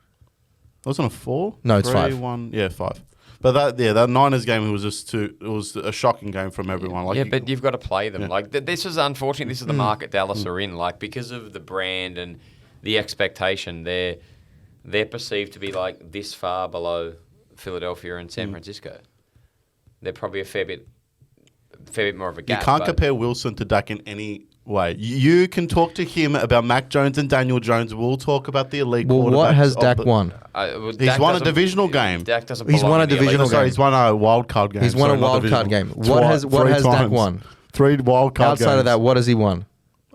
Wasn't it 4? No, it's 3, 5. 1. Yeah, 5. But that Niners game was it was a shocking game from everyone. Like Yeah, but you've got to play them. Yeah. Like this is unfortunate. This is the market Dallas are in. Like because of the brand and the expectation, they're perceived to be like this far below Philadelphia and San Francisco. They're probably a fair bit fair bit more of a You gap. can't but compare Wilson to Dak in any way. You can talk to him about Mac Jones and Daniel Jones. We'll talk about the elite Well, quarterbacks. what has of Dak the- won? Well, He's Dak won a doesn't- divisional game. Dak doesn't. He's belong won a in the elite. divisional Sorry, game. he's won a wild card game. He's won a Sorry, not wild card divisional. game. What has Three Dak times. won? 3 wild card Outside games. of that, what has he won?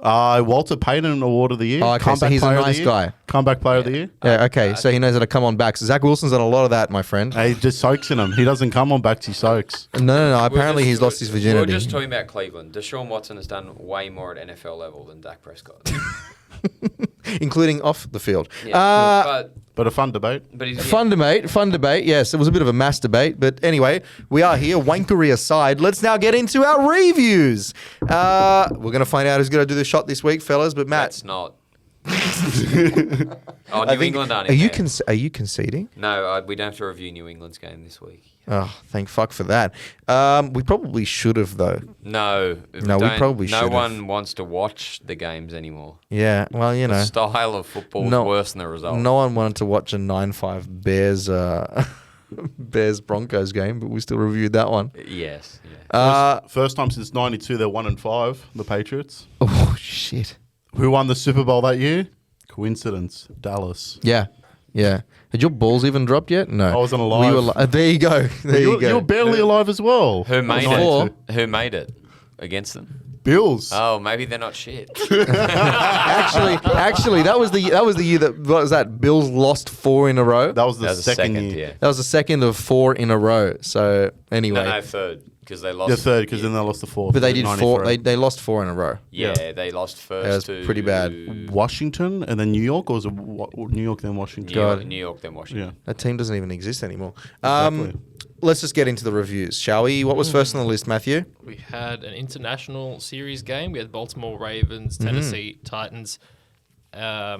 Walter Payton Award of the Year. Oh, okay, so Comeback he's a Player of the nice Year. guy. Comeback Player of the Year. Yeah, okay, so he knows how to come on backs. Zach Wilson's done a lot of that, my friend. He just soaks in them. He doesn't come on backs, he soaks. No. Apparently, he's lost his virginity. We're just talking about Cleveland. Deshaun Watson has done way more at NFL level than Dak Prescott. Including off the field. Yeah, But a fun debate. but he's Fun debate. Yes, it was a bit of a mass debate, but anyway, we are here. Wankery aside, let's now get into our reviews. We're going to find out who's going to do the shot this week, fellas. But Matt, That's not. New England aren't are in you there. are you conceding? No, we don't have to review New England's game this week. Oh, thank fuck for that. We probably should have though. No, No, we don't- probably No should've. one wants to watch the games anymore. Yeah, well, you The know, style of football is No- worse than the result. no one wanted to watch a 9-5 Bears Bears Broncos game, but we still reviewed that one. Yes. Yeah. First time since 92, they're 1-5, the Patriots. Oh shit. Who won the Super Bowl that year? Coincidence. Dallas. Yeah. Had your balls even dropped yet? No. I wasn't alive. We were there you go. There you go. You're barely alive as well. Who made Four. it? Who made it against them? Bills. Oh, maybe they're not shit. Actually, that was the year that what was that? Bills lost 4 in a row. that was the That was second year. yeah. That was the second of 4 in a row. So anyway, No, third because they lost. The third, because then they lost the fourth. but they did 4. 93. They lost 4 in a row. Yeah, they lost first. That was to pretty bad. Washington and then New York, or was it New York then Washington? New York, then Washington. Yeah. That team doesn't even exist anymore. Exactly. Let's just get into the reviews, shall we? What was first on the list, Matthew? We had an international series game. We had Baltimore Ravens, Tennessee Titans. I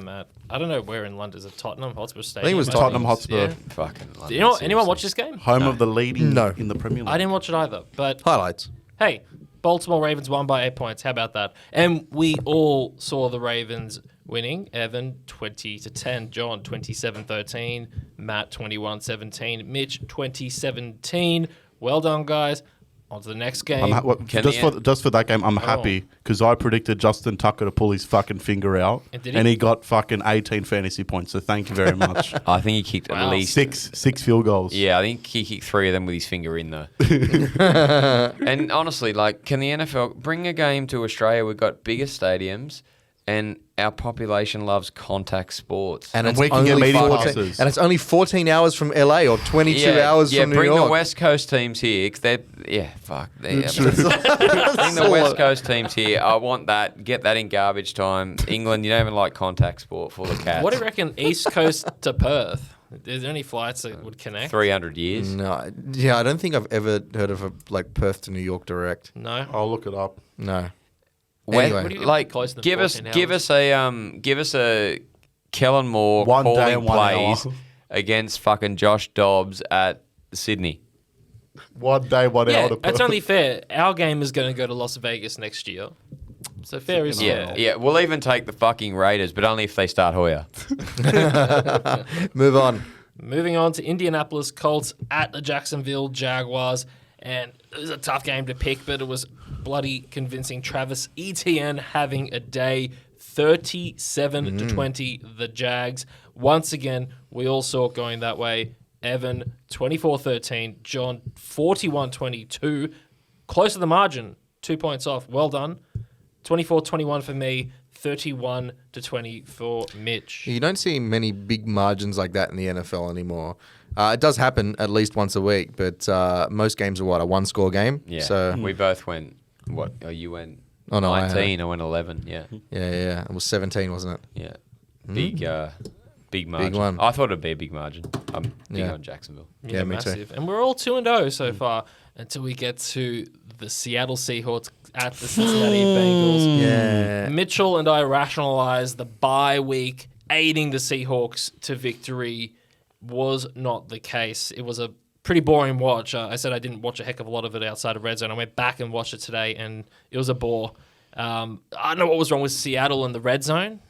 don't know where in London is it. Tottenham Hotspur Stadium. it was Tottenham Hotspur. Yeah. Fucking. Do you know anyone watch this game? Home of the leading No. in the Premier League. I didn't watch it either. But Highlights. hey, Baltimore Ravens won by 8 points. How about that? And we all saw the Ravens winning. Evan 20-10, John 27-13, Matt 21-17, Mitch 20-17. Well done, guys. On to the next game. Can Just for that game, I'm happy because I predicted Justin Tucker to pull his fucking finger out, And did he? and he got fucking 18 fantasy points. So thank you very much. I think he kicked Wow. at least. Six field goals. Yeah, I think he kicked 3 of them with his finger in there. And honestly, like, can the NFL bring a game to Australia? We've got bigger stadiums, and our population loves contact sports. And it's we can get only media 14 passes. and it's only 14 hours from LA or 22 hours from New bring York. the West Coast teams here. 'Cause bring the West Coast teams here. I want that. Get that in garbage time. England, you don't even like contact sport full of cats. What do you reckon, East Coast to Perth? Is there any flights that would connect? 300 years. No, yeah, I don't think I've ever heard of a Perth to New York direct. No. I'll look it up. No. When- Anyway. What do you like, closer than give us 14 give us a Kellen Moore One day calling and 1 plays hour. against fucking Josh Dobbs at Sydney. 1 day, 1 hour Yeah, to that's only fair. Our game is going to go to Las Vegas next year. So fair is Yeah, fair. yeah. We'll even take the fucking Raiders, but only if they start Hoyer. Move on. Moving on to Indianapolis Colts at the Jacksonville Jaguars. And it was a tough game to pick, but it was bloody convincing. Travis Etienne having a day, 37-20, the Jags. Once again, we all saw it going that way. Evan, 24-13. John, 41-22. Close to the margin, 2 points off. Well done. 24-21 for me, 31-20 for Mitch. You don't see many big margins like that in the NFL anymore. It does happen at least once a week, but most games are what, a 1-score game? Yeah. So We both went, what? Oh, you went Oh, no, I 19, I went 11. Yeah. yeah. It was 17, wasn't it? Yeah. Big margin. one. I thought it'd be a big margin. I'm big Yeah. on Jacksonville. Yeah, me too. massive. And we're all 2-0 so far until we get to the Seattle Seahawks at the Cincinnati Bengals. Yeah. Mitchell and I rationalized the bye week aiding the Seahawks to victory was not the case. It was a pretty boring watch. I said I didn't watch a heck of a lot of it outside of Red Zone. I went back and watched it today, and it was a bore. I don't know what was wrong with Seattle in the Red Zone.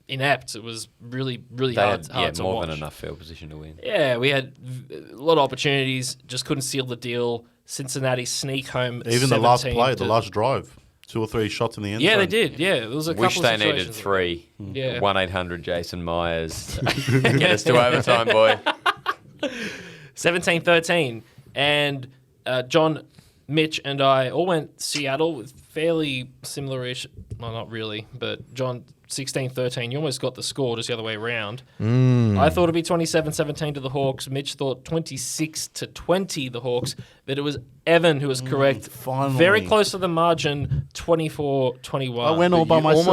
Inept. It was really, really They hard had to more watch. than enough field position to win. Yeah, we had a lot of opportunities, just couldn't seal the deal. Cincinnati sneak home. Even the last 17 play, to- the last drive, 2 or 3 shots in the end Yeah, zone. they did. Yeah, it was a Wish couple they of needed situations. 3. Yeah. 1-800 Jason Myers. Get us to overtime, boy. 17-13. And John, Mitch, and I all went Seattle with fairly similar-ish. Well, not really, but John, 16-13. You almost got the score just the other way around. I thought it'd be 27-17 to the Hawks. Mitch thought 26-20 the Hawks, but it was Evan who was correct. finally. Very close to the margin, 24-21. I went all by You myself.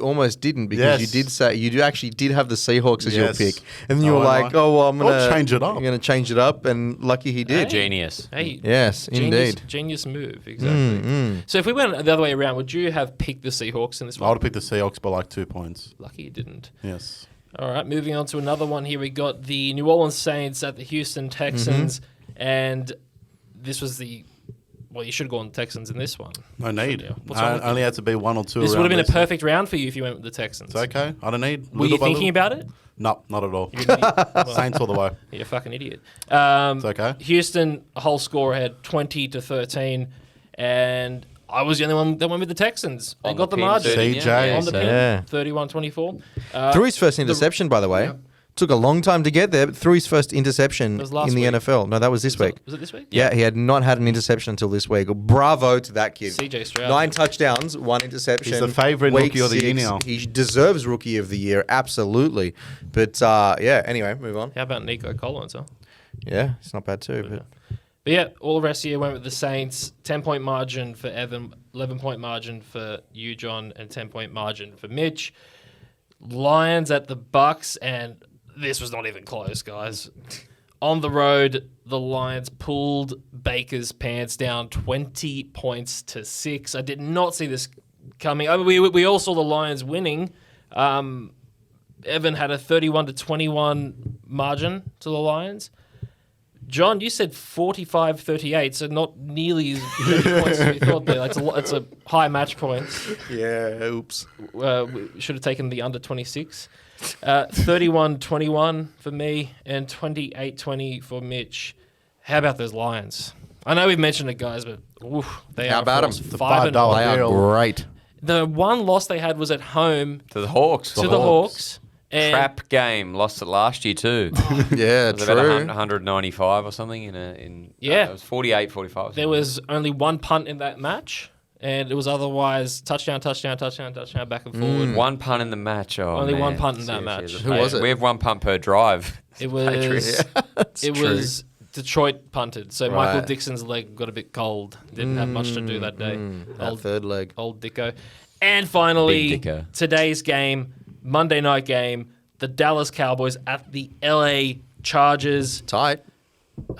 almost didn't because Yes. you did say you actually did have the Seahawks as your Yes. pick, and then you Oh, were am like, I? "Oh, well, I'm gonna change it up. I'm gonna change it up," and lucky he did. Genius. Hey, Yes, genius, indeed. genius move, exactly. So if we went the other way around, would you have picked the Seahawks in this I one? would have picked the Seahawks by like 2 points. Lucky you didn't. Yes. All right, moving on to another one here. We got the New Orleans Saints at the Houston Texans, and this was the... Well, you should have gone Texans in this one. No need. Yeah. What's wrong I with only had to be 1 or 2 This would around have been a this. perfect round for you if you went with the Texans. It's okay. I don't need. Were you little by thinking little. about it? No, not at all. You're an idiot. Well, Saints all the way. you're a fucking idiot. It's okay. Houston, a whole score ahead, 20-13, and I was the only one that went with the Texans. I On got the pin, margin. 13, CJ. yeah, On the so- pin, Yeah. 31-24. Threw his first interception, by the way. Took a long time to get there, but threw his first interception That was last in the week. NFL. No, that was this week. Was it this week? Yeah, he had not had an interception until this week. Bravo to that kid. CJ Stroud. 9 touchdowns, 1 interception. He's the favourite Week rookie of the year 6. now. He deserves rookie of the year, absolutely. But yeah, anyway, move on. How about Nico Collins, huh? Yeah, it's not bad too. But But yeah, all the rest of the year went with the Saints. 10-point margin for Evan, 11-point margin for you, John, and 10-point margin for Mitch. Lions at the Bucks, and this was not even close, guys. On the road, the Lions pulled Baker's pants down 20 points to 6. I did not see this coming. I mean, we all saw the Lions winning. Evan had a 31-21 margin to the Lions. John, you said 45-38, so not nearly as many points as we thought there. It's a high match points. yeah, oops. We should have taken the under 26. 31-21 for me and 28-20 for Mitch. How about those Lions? I know we've mentioned it, guys, but oof, they How are about a force. them? The 5-0. $5 They are Bill. great. The one loss they had was at home To the Hawks. to the Hawks. And Trap game. Lost it last year too. Yeah, It was about true. 195 or something Yeah. it was 48-45. there was only one punt in that match, and it was otherwise touchdown, back and forward. one punt in the match. Oh, Only man. one punt in that Seriously, match. the Who was it? We have one punt per drive. It was Patriots. it was Detroit punted, so Michael Right. Dixon's leg got a bit cold. Didn't have much to do that day. That third leg. Old Dicko. And finally, Big Dicko. today's game, Monday night game, the Dallas Cowboys at the LA Chargers. Tight.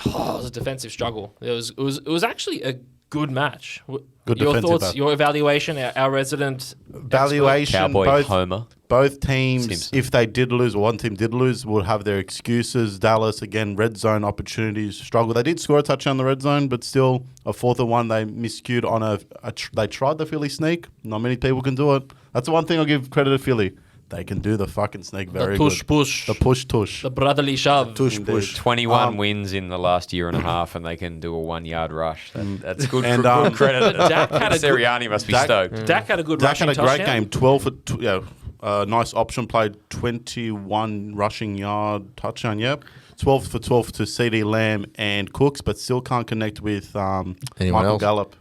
Oh, it was a defensive struggle. It was actually a good match. Good your defensive thoughts, match. your evaluation, our resident Valuation. Cowboy Homer. Both teams, Simpson. if they did lose, or one team did lose, would have their excuses. Dallas, again, red zone opportunities, struggle. They did score a touchdown in the red zone, but still a 4th and 1. They miscued on they tried the Philly sneak. Not many people can do it. That's the one thing I'll give credit to Philly. They can do the fucking sneak very push, good. push. The push. The brotherly shove. Tush Indeed. push. 21 wins in the last year and a half, and they can do a 1-yard rush. That's good, And, good credit. Dak had a good- Sirianni must be stoked. Dak had a good Dak rushing had a great touchdown. game. 12 for nice option play. 21 rushing yard touchdown. Yep. 12 for 12 to CD Lamb and Cooks, but still can't connect with Anyone Michael else? Gallup.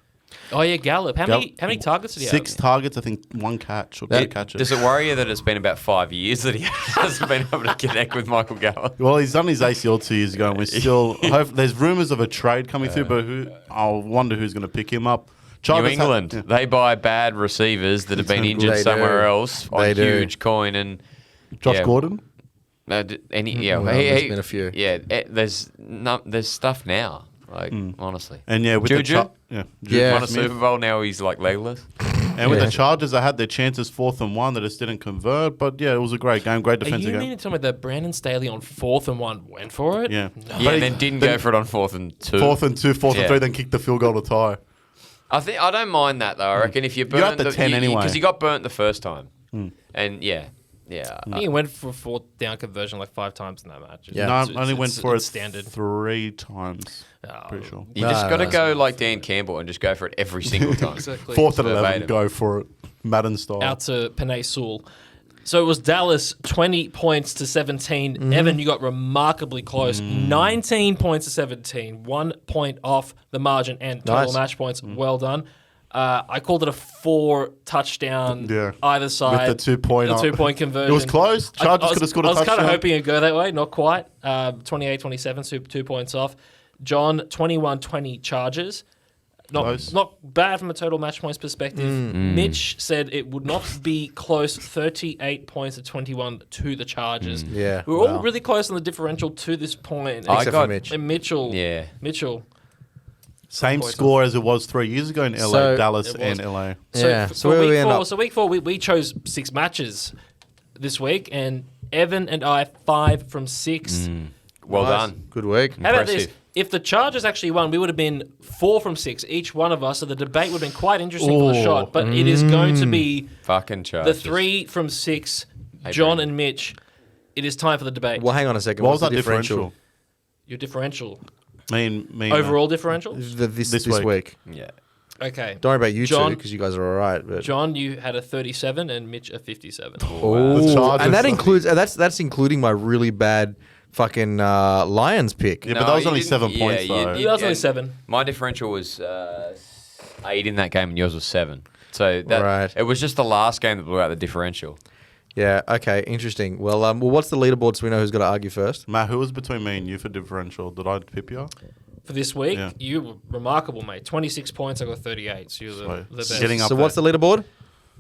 Oh yeah, Gallup. How Gallup. many targets did he 6 have? targets, I think 1 catch or 2 catches. Does it worry you that it's been about 5 years that he hasn't been able to connect with Michael Gallup? Well, he's done his ACL 2 years ago, and we're still. There's rumours of a trade coming through, but I wonder who's going to pick him up. New Chargers England, have- they buy bad receivers that have been injured They somewhere do. else on They do. huge coin and Josh yeah. Gordon. Well, there's been a few. Yeah, there's stuff now. Like honestly, And yeah, with Juju? the Yeah. won a Smith. Super Bowl. Now he's like legless. And with Yeah. the Chargers, they had their chances 4th and 1 that just didn't convert. But yeah, it was a great game, great Are defensive you game. meaning to tell me that Brandon Staley on 4th and 1 went for it? Yeah. Yeah, and then didn't go for it on 4th and 2. 4th and 2, 4th Yeah. and 3, then kicked the field goal to tie. I don't mind that though. I reckon if you burnt at the 10 anyway. because he got burnt the first time, and yeah, Yeah. I think he went for a fourth down conversion like 5 times in that match. Yeah. No, It's- I only went it's- for it's it standard. 3 times. Pretty sure. You just No, got to no, go like Dan Campbell and just go for it every single time. Exactly. 4th and 11, Verbatim. go for it. Madden style. Out to Panay Sewell. So it was Dallas 20 points to 17. Evan, you got remarkably close. 19 points to 17. 1 point off the margin and total Nice. match points. Well done. I called it a 4 touchdown Yeah. either side. With the 2-point. The 2-point conversion. It was close. Chargers could have scored a I was touchdown. kind of hoping it'd go that way. Not quite. 28-27, 2 points off. John, 21-20 Chargers. Close. Not bad from a total match points perspective. Mitch said it would not be close. 38 points to 21 to the Chargers. Yeah, we were all wow. really close on the differential to this point. I Except got for Mitch. And Mitchell. Yeah. Mitchell. Same Points score as it was 3 years ago in LA, So- Dallas It was. and LA. Yeah. f- So where we end up? So week 4, we chose 6 matches this week, and Evan and I 5 from 6. Well Nice. done. Good week. How about this? Impressive. If the Chargers actually won, we would have been 4 from 6, each one of us. So the debate would have been quite interesting for the Ooh. shot. But it is going to be Fucking the Chargers. 3 from 6, Hey, John Brandon. and Mitch. It is time for the debate. Well, hang on a second. What was What's that the differential? Your differential. Me Overall differential? This This week. week. Yeah. Okay. Don't worry about you John- two because you guys are all right. But John, you had a 37 and Mitch a 57. Ooh, The Chargers. and that includes that's including my really bad fucking Lions pick. Yeah, but that was you only didn't- 7 yeah, points, you- though. you- That was only and 7. My differential was 8 in that game, and yours was 7. So that Right. it was just the last game that blew out the differential. Yeah. Okay. Interesting. Well, what's the leaderboard so we know who's got to argue first? Matt, who was between me and you for differential? Did I pip you? For this week, Yeah. you were remarkable, mate. 26 points, I got 38. So you're Sweet. the best. Getting up So what's the leaderboard?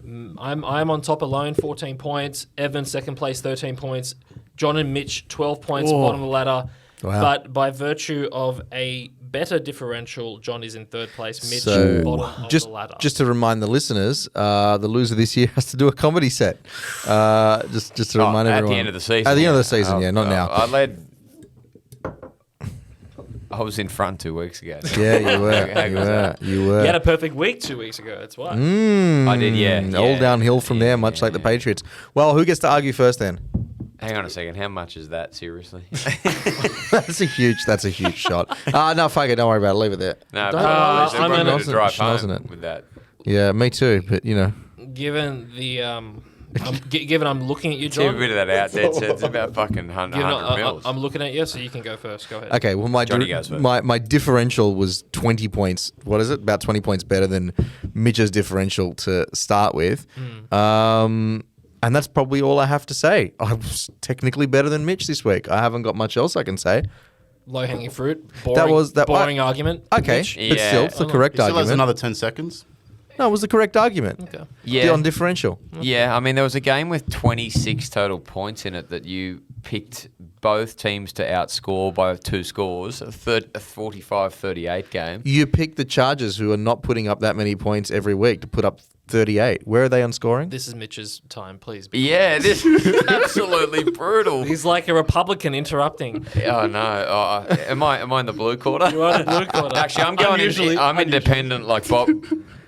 I'm on top alone, 14 points. Evan, second place, 13 points. John and Mitch, 12 points, Oh. bottom of the ladder. Wow. But by virtue of a better differential, John is in third place. Mitch, So bottom of just the ladder. just to remind the listeners, the loser this year has to do a comedy set. Just to remind at everyone. the end of the season. At the end of the season, yeah, not now. I led. I was in front 2 weeks ago. Yeah, you were. How goes that? You were. you had a perfect week 2 weeks ago. That's why. I did, yeah. All yeah. downhill from there, much like the Patriots. Well, who gets to argue first then? Hang on a second. How much is that? Seriously? That's a huge shot. No, fuck it. Don't worry about it. Leave it there. No, Don't- I'm I'm going gonna- to drive Schnozzing home it. with that. Yeah, me too. But you know, Given the given I'm looking at you, Keep a John. bit of that out there. It's about fucking 100 Given mils. I'm looking at you, so you can go first. Go ahead. okay. Well, Johnny goes first. my differential was 20 points. What is it? About 20 points better than Mitch's differential to start with. And that's probably all I have to say. I was technically better than Mitch this week. I haven't got much else I can say. Low hanging fruit. Boring, was- that- boring argument. Okay, Mitch. but Yeah. still, it's the correct He still has argument. another 10 seconds. No, it was the correct argument. Okay. Yeah. On differential. Yeah, I mean, there was a game with 26 total points in it that you picked both teams to outscore by 2 scores, a 45-38 game. You picked the Chargers, who are not putting up that many points every week, to put up 38. Where are they on scoring? This is Mitch's time, please. Yeah, this is absolutely brutal. He's like a Republican interrupting. Oh no! Am I in the blue quarter? You are the blue quarter. Actually, I'm going. I'm independent, like Bob.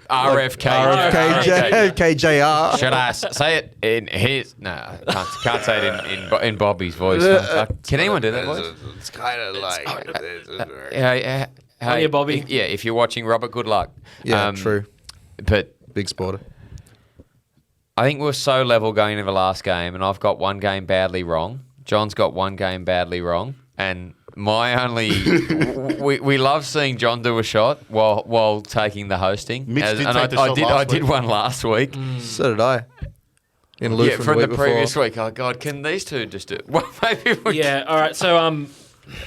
RFK. KJR. Should I say it in his? No, I can't say it in Bobby's voice. Can anyone do that voice? It's kind of like. Hey, Hiya, Bobby. If you're watching, Robert, good luck. Yeah, true. But Big sporter. I think we were so level going into the last game, and I've got one game badly wrong. John's got one game badly wrong, and my only we love seeing John do a shot while taking the hosting. Mitch did and take the shot I last did week. one last week. So did I. In Luton Yeah, from the week previous before. week. Oh God, can these two just do it? Well, maybe we Yeah. All right. So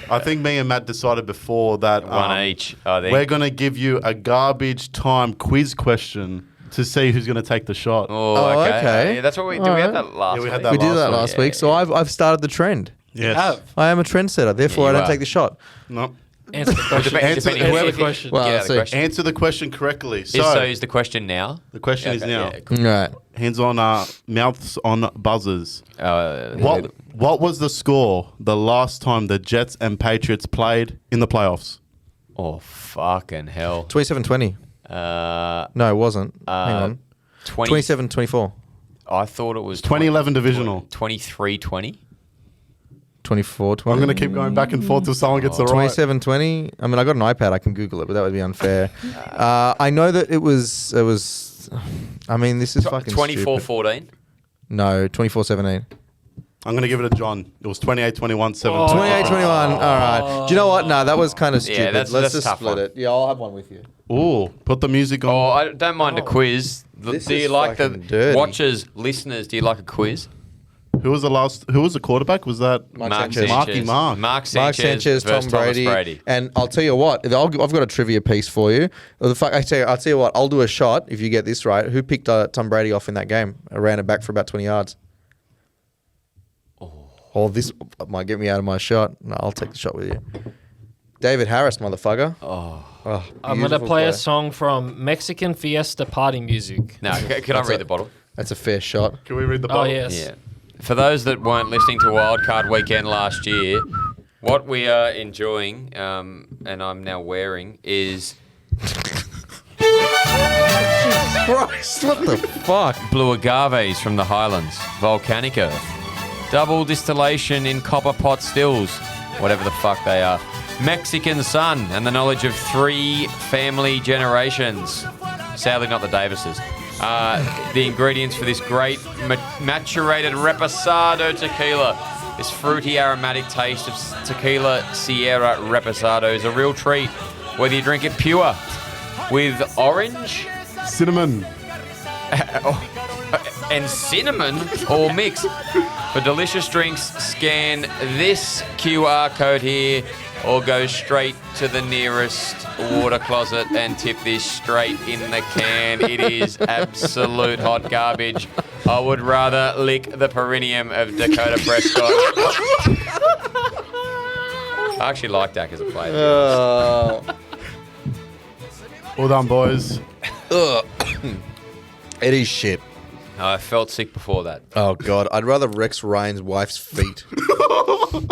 I think me and Matt decided before that one each. I think. we're going to give you a garbage time quiz question to see who's going to take the shot. Oh, okay. okay. Yeah, that's what we did. All We had right. that last Yeah, we week. had that We did last that week. last week, so I've started the trend. Yes. have. I am a trendsetter, therefore Yeah, I you don't are. take the shot. No. Answer the question. Answer- Answer whoever- the question. Well, Get out let's of the see. question. Answer the question correctly. So is the question now? the question is Okay, now. yeah, cool. Right. Hands on, mouths on buzzers. What? What was the score the last time the Jets and Patriots played in the playoffs? Oh, fucking hell. 27-20. Uh, No, it wasn't. Hang on. 20, 27-24. I thought it was 2011 divisional. 23-20. 24, I'm going to keep going back and forth till someone gets it right. 27-20. I mean, I got an iPad. I can Google it, but that would be unfair. I know that it was. I mean, this is fucking 24-14. No, 24-17. I'm going to give it a John. It was 28-21, 17. 28-21. All right. Do you know what? No, that was kind of stupid. Yeah, Let's that's just tough split one. it. Yeah, I'll have one with you. Ooh, put the music on. Oh, I don't mind a quiz. This Do you is like the fucking dirty. watchers, listeners? Do you like a quiz? Who was the quarterback? Was that Mark Mark Sanchez. Marky Mark. Mark Mark Sanchez, Sanchez, Tom versus Thomas Brady. And I'll tell you what, I've got a trivia piece for you. I'll tell you what, I'll do a shot if you get this right. Who picked Tom Brady off in that game? I ran it back for about 20 yards. Oh, this might get me out of my shot. No, I'll take the shot with you. David Harris, motherfucker. I'm going to play a song from Mexican Fiesta Party Music. No, can I read the bottle? That's a fair shot. Can we read the Oh, bottle? yes. Yeah. For those that weren't listening to Wildcard Weekend last year, what we are enjoying, and I'm now wearing, is Christ, what the fuck? blue agaves from the Highlands, volcanic earth, double distillation in copper pot stills, whatever the fuck they are, Mexican sun, and the knowledge of 3 family generations. Sadly, not the Davises. The ingredients for this great maturated reposado tequila. This fruity, aromatic taste of tequila Sierra Reposado is a real treat, whether you drink it pure with orange Cinnamon. and cinnamon or mix. For delicious drinks, scan this QR code here or go straight to the nearest water closet and tip this straight in the can. It is absolute hot garbage. I would rather lick the perineum of Dakota Prescott. I actually like Dak as a player. Well done, boys. It is shit. I felt sick before that. Oh, God. I'd rather Rex Ryan's wife's feet. Do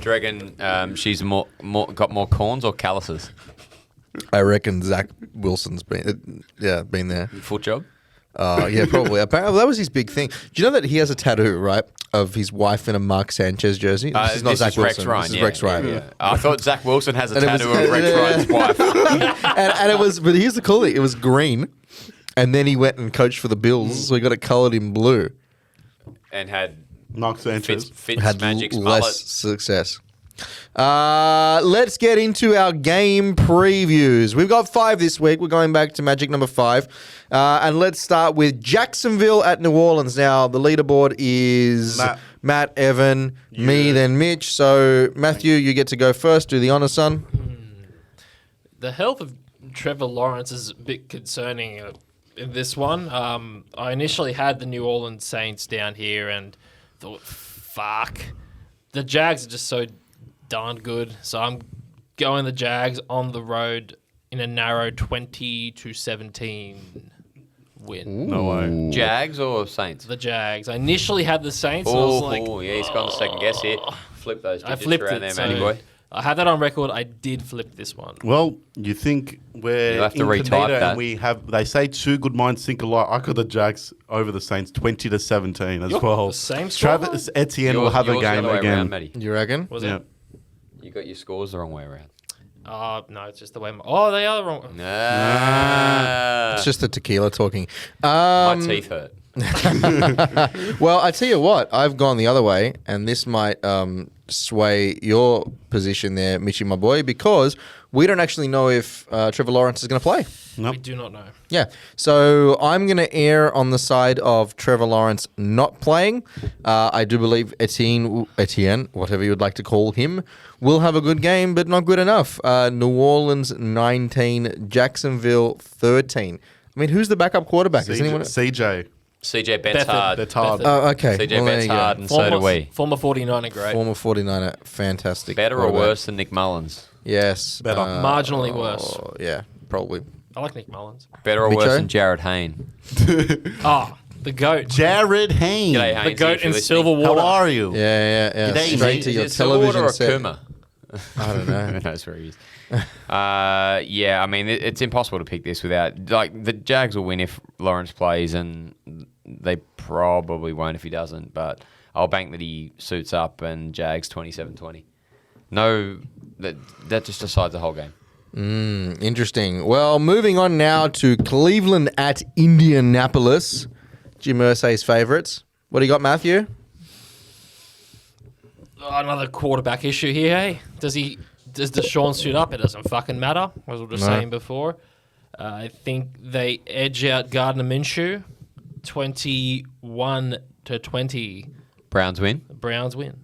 you reckon she's got more corns or calluses? I reckon Zach Wilson's been there. Foot job? Yeah, probably. Apparently, that was his big thing. Do you know that he has a tattoo, right, of his wife in a Mark Sanchez jersey? This is not Zach Wilson. Rex Ryan. This is Rex Ryan. Yeah. I thought Zach Wilson has a And it was- tattoo of Rex Ryan's wife. and it was, but here's the cool thing: it was green, and then he went and coached for the Bills, so he got it coloured in blue. And had Mark Sanchez. Fitz Magic's less mullet. success. Let's get into our game previews. We've got 5 this week. We're going back to Magic number 5. And let's start with Jacksonville at New Orleans. Now, the leaderboard is Matt, Evan, me, then Mitch. So, Matthew, you get to go first. Do the honour, son. The health of Trevor Lawrence is a bit concerning in this one. I initially had the New Orleans Saints down here and thought, fuck. The Jags are just so darn good. So I'm going the Jags on the road in a narrow 20-17 win. No way. Jags or Saints? The Jags. I initially had the Saints. And I was like, Yeah, he's gone to second guess here. Flip those I digits flipped around it. there, So Matty boy. I had that on record. I did flip this one. Well, you think we're You'll have to in retype Canada that. and we have, they say 2 good minds think alike. I got the Jags over the Saints 20-17 as well. the same score, Travis Etienne will have a Yours game the other way again. around, Matty. You reckon? Was Yeah. it? You got your scores the wrong way around. No, it's just the way. They are the wrong. Nah. It's just the tequila talking. My teeth hurt. Well, I tell you what, I've gone the other way, and this might sway your position there, Mitchie, my boy, because we don't actually know if Trevor Lawrence is going to play. We do not know. Yeah, so I'm going to err on the side of Trevor Lawrence not playing. I do believe Etienne, whatever you would like to call him, will have a good game, but not good enough. New Orleans 19, Jacksonville 13. I mean, who's the backup quarterback? Is anyone? CJ. CJ Betts Bethard. hard. That's hard. Oh, okay. CJ Well, there Betts you go. hard, and so do we. Former 49er, great. Former 49er, fantastic. Better or quarterback. worse than Nick Mullins? Yes. Better. Marginally worse. Yeah, probably. I like Nick Mullins. Better or Micho? worse than Jared Hayne? The GOAT. Jared Hayne. G'day, The Haynes, GOAT if you're in listening. silver How water. are you? Yeah. G'day, Straight mate. to your Is it Silverwater television or set. Kuma? I don't know. Who knows where he is? Yeah, I mean, it's impossible to pick this without... Like, the Jags will win if Lawrence plays, and they probably won't if he doesn't. But I'll bank that he suits up and Jags 27-20. No, that just decides the whole game. Interesting. Well, moving on now to Cleveland at Indianapolis. Jim Irsay's favourites. What do you got, Matthew? Another quarterback issue here, hey? Does Deshaun suit up? It doesn't fucking matter, as we were just saying before. I think they edge out Gardner Minshew 21-20. Browns win. Browns win.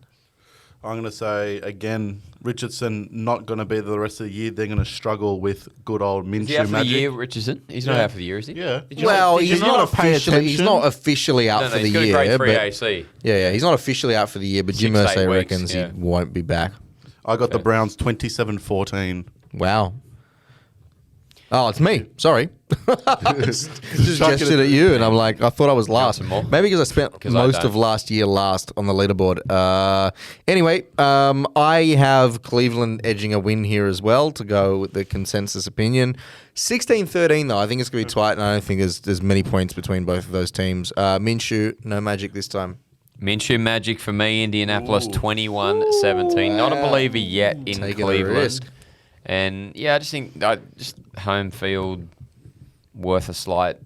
I'm going to say, again, Richardson not going to be there the rest of the year. They're going to struggle with good old Minshew Is he out for magic. the year, Richardson? He's not out for the year, is he? Yeah. Well, did you he's not not pay officially. He's attention? not officially out for the he's got year. a grade 3 but AC. yeah, he's not officially out for the year. But Jim 6 to 8 Irsay weeks, reckons yeah. he won't be back. I got the Browns 27-14. Wow. Oh, it's me. Sorry. Just Chuck it gestured at- at you, and I'm like, I thought I was last. some more? Maybe because I spent 'Cause I most don't. of last year last on the leaderboard. Anyway, I have Cleveland edging a win here as well to go with the consensus opinion. 16-13, though. I think it's going to be tight, and I don't think there's many points between both of those teams. Minshew, no magic this time. Minshew magic for me, Indianapolis 21-17. Not a believer yet in Taking a Cleveland. risk. And yeah, I just think just home field worth a slight,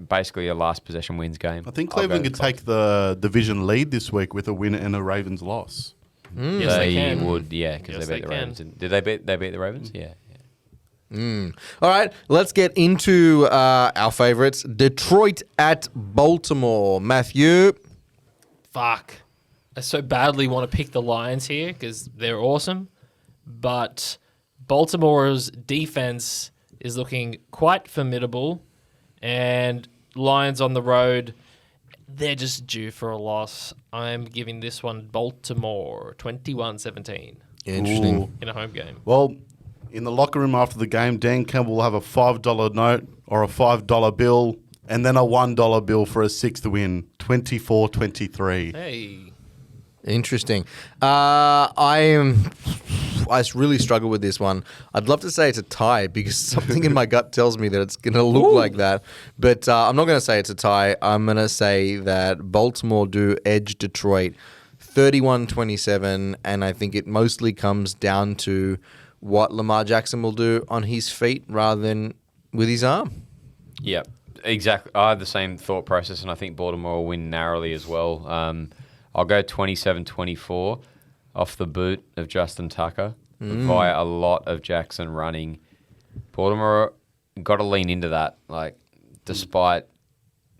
basically a last possession wins game. I think I'll Cleveland go could take the division lead this week with a win and a Ravens loss. Yes, they can. would, yeah, because Yes, they beat they the can. Ravens. Did they beat the Ravens? Yeah. All right, let's get into our favourites. Detroit at Baltimore. Matthew. Fuck. I so badly want to pick the Lions here because they're awesome. But Baltimore's defense is looking quite formidable. And Lions on the road, they're just due for a loss. I'm giving this one Baltimore 21-17 Interesting. Ooh. in a home game. Well, in the locker room after the game, Dan Campbell will have a $5 note or a $5 bill and then a $1 bill for a sixth win, 24-23. Hey. Interesting. I really struggle with this one. I'd love to say it's a tie because something in my gut tells me that it's going to look like that. But I'm not going to say it's a tie. I'm going to say that Baltimore do edge Detroit 31-27, and I think it mostly comes down to what Lamar Jackson will do on his feet rather than with his arm. Yeah, exactly. I have the same thought process, and I think Baltimore will win narrowly as well. I'll go 27-24 off the boot of Justin Tucker via a lot of Jackson running. Baltimore got to lean into that. Like, despite,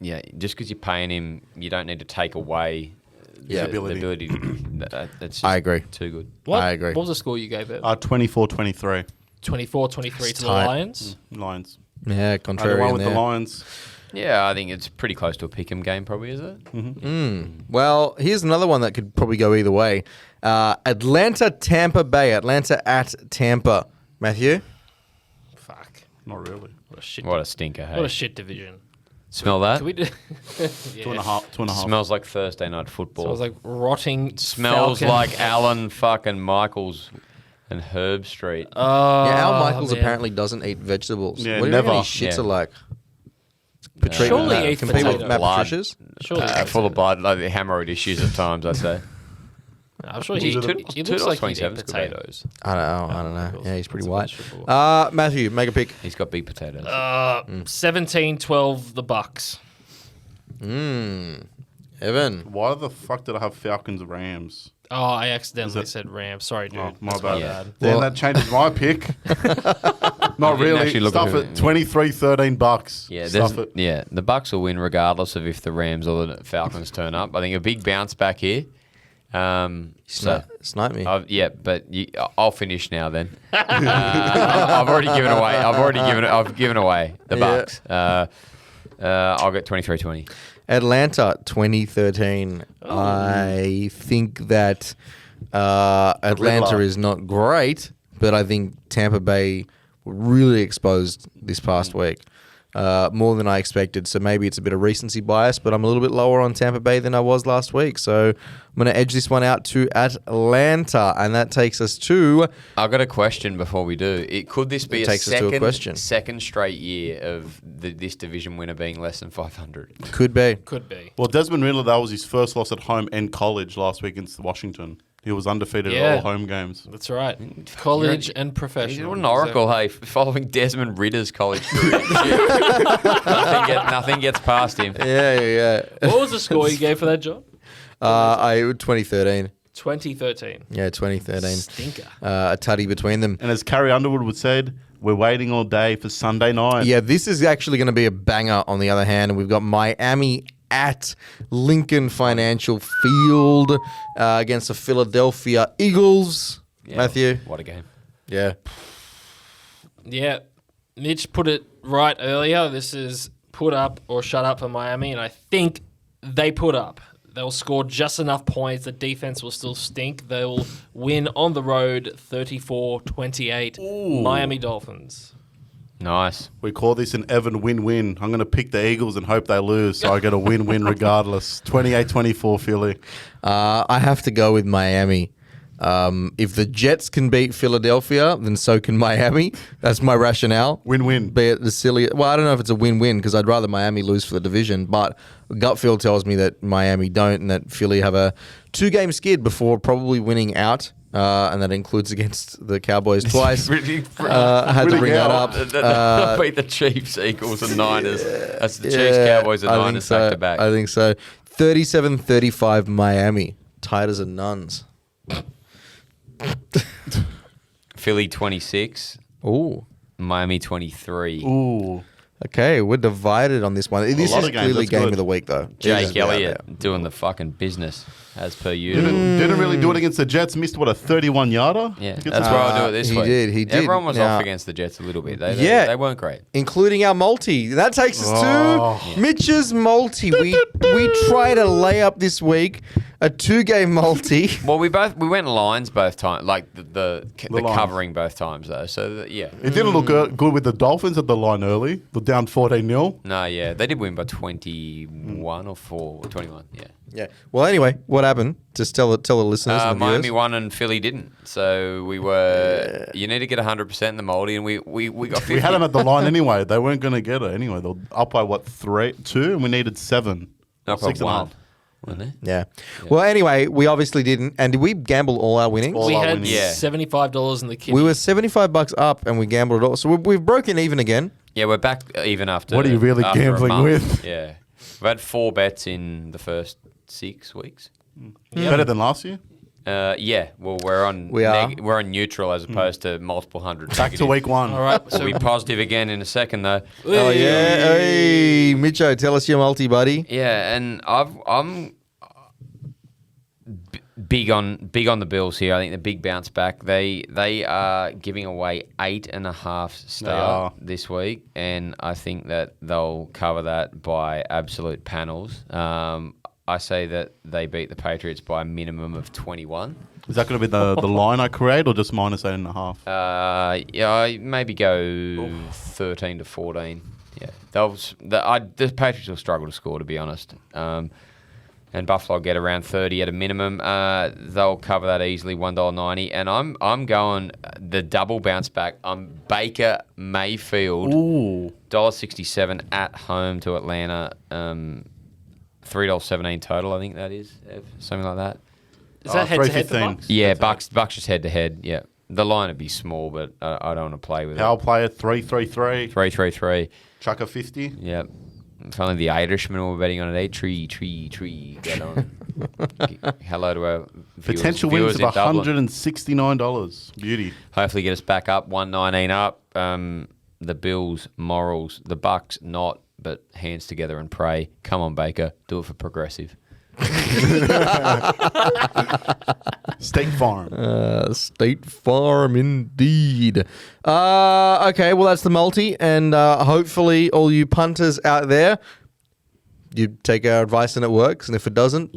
just because you're paying him, you don't need to take away the ability. That's just I agree. Too good. What? I agree. What was the score you gave it? 24-23. 24-23 to the tight. Lions? Lions. Yeah, I contrarian went with there. the Lions. Yeah, I think it's pretty close to a pick'em game, probably, is it? Well, here's another one that could probably go either way. Atlanta, Tampa Bay. Atlanta at Tampa. Matthew? Fuck. Not really. What a shit. What a stinker, hey? What a shit division. Smell that? Can we do? Two and a half. Smells like Thursday night football. Smells like rotting. Smells Falcon. like Alan fucking Michaels and Herb Street. Oh, Yeah, Al Michaels man. apparently doesn't eat vegetables. Yeah, what do you reckon never. his shits Yeah. are like? Surely he eats compete with potatoes. Matt Blood. Patricia's? Surely. Full of blood, like the hemorrhoid issues at times, I'd say. I'm sure he looks like he'd eat $2.27 's good, eh? potatoes. I don't know. Yeah, he's pretty white. That's a vegetable. Matthew, make a pick. He's got big potatoes. 17-12 the Bucks. Evan. Why the fuck did I have Falcons Rams? Oh, I accidentally Is it- said Rams. Sorry, dude. Oh, my That's bad. Yeah. Then Well- that changes my pick. Not didn't really. actually look Stuff at it. 23-13 bucks. Yeah, Stuff it. the Bucks will win regardless of if the Rams or the Falcons turn up. I think a big bounce back here. Snipe me. But I'll finish now. Then I've already given away. I've given away the Yeah. Bucks. I'll get 23-20. Atlanta 2013. I think that Atlanta Riddler. is not great, but I think Tampa Bay were really exposed this past week. more than I expected. So maybe it's a bit of recency bias, but I'm a little bit lower on Tampa Bay than I was last week. So I'm going to edge this one out to Atlanta, and that takes us to... I've got a question before we do. Could this be It takes us to a question. second straight year of this division winner being less than 500? Could be. Could be. Well, Desmond Riddler, that was his first loss at home and college last week against Washington. He was undefeated Yeah. at all home games. That's right. College and professional. You're an oracle, hey, following Desmond Ritter's college career. nothing gets past him. Yeah. What was the score you gave for that, John? 2013. 2013. Yeah, 2013. Stinker. A tutty between them. And as Carrie Underwood would said, we're waiting all day for Sunday night. Yeah, this is actually going to be a banger on the other hand. And we've got Miami at Lincoln Financial Field against the Philadelphia Eagles. Yeah, Matthew? What a game. Yeah. Yeah, Mitch put it right earlier. This is put up or shut up for Miami, and I think they put up. They'll score just enough points. The defense will still stink. They'll win on the road 34-28. Miami Dolphins. Nice. We call this an Evan win-win. I'm going to pick the Eagles and hope they lose, so I get a win-win regardless. 28-24 Philly. I have to go with Miami. If the Jets can beat Philadelphia, then so can Miami. That's my rationale. Win-win. Be it the silly. Well, I don't know if it's a win-win because I'd rather Miami lose for the division, but gut feel tells me that Miami don't and that Philly have a 2-game skid before probably winning out. And that includes against the Cowboys twice. Had to bring that up. Beat the Chiefs, Eagles, and Niners. That's the Chiefs, Cowboys, and Niners back to back. I think so. 37-35 Miami. Tight as a nuns. Philly 26, Ooh. Miami 23. Ooh. Okay, we're divided on this one. This lot is of games, clearly that's game good. of the week, though. Jake Jesus, without Elliott doubt. doing the fucking business, as per usual. Didn't really do it against the Jets. Missed, what, a 31-yarder? Yeah, that's where I'll do it this he week. did, he did. Everyone was Now- off against the Jets a little bit. They Yeah. they weren't great. Including our multi. That takes us Oh. to Mitch's multi. We try to lay up this week a 2-game multi. Well, we went lines both times, like the lines. covering both times though. So yeah, It didn't look good with the Dolphins at the line early. They're down 14-0. no, yeah, they did win by 21 or 21. Yeah, Yeah. Well, anyway, what happened? Just tell the listeners and the Miami viewers. won and Philly didn't. So we were. You need to get 100% in the multi, and we got 50. We had them at the line anyway. They weren't going to get it anyway. They're up by, what, 2? And we needed 7. Up by 6.5. 1, wasn't it? Yeah. Well, anyway, we obviously didn't. And did we gamble all our winnings? All We our had winnings. Yeah. $75 in the kitty. We were $75 up and we gambled it all. So we've broken even again. Yeah, we're back even after. What are you really after a gambling month. with? Yeah, we've had 4 bets in the first 6 weeks. Better than last year. Yeah, well, we're on We are. we're on neutral as opposed to multiple hundred. Back to week 1. All right. We'll So be positive again in a second, though. Oh, yeah. Hey, Mitcho, tell us your multi, buddy. Yeah, and I'm big on the Bills here. I think the big bounce back. They are giving away 8.5 star this week, and I think that they'll cover that by absolute panels. I say that they beat the Patriots by a minimum of 21. Is that going to be the line I create or just minus 8.5? Yeah, I maybe go 13 to 14. Yeah, the Patriots will struggle to score, to be honest. And Buffalo get around 30 at a minimum. They'll cover that easily, $1.90. And I'm going the double bounce back. I'm Baker Mayfield, Ooh. $1.67 at home to Atlanta. $3.17 total, I think that is, something like that. is that head to head for 3.15. Bucks? Yeah, Bucks just head to head. Yeah, the line would be small, but I don't want to play with Power it. player 3-3-3. 3-3-3. Chuck a 50. Yeah. If only the Irishman were betting on it. Tree. Get on. Hello to our viewers, Potential wins viewers of in Dublin. $169. Beauty. Hopefully get us back up, 119 up. The Bills, morals. The Bucks, not, but hands together and pray. Come on, Baker. Do it for progressive. State Farm. State Farm, indeed. Okay, well, that's the multi. And hopefully, all you punters out there, you take our advice and it works. And if it doesn't,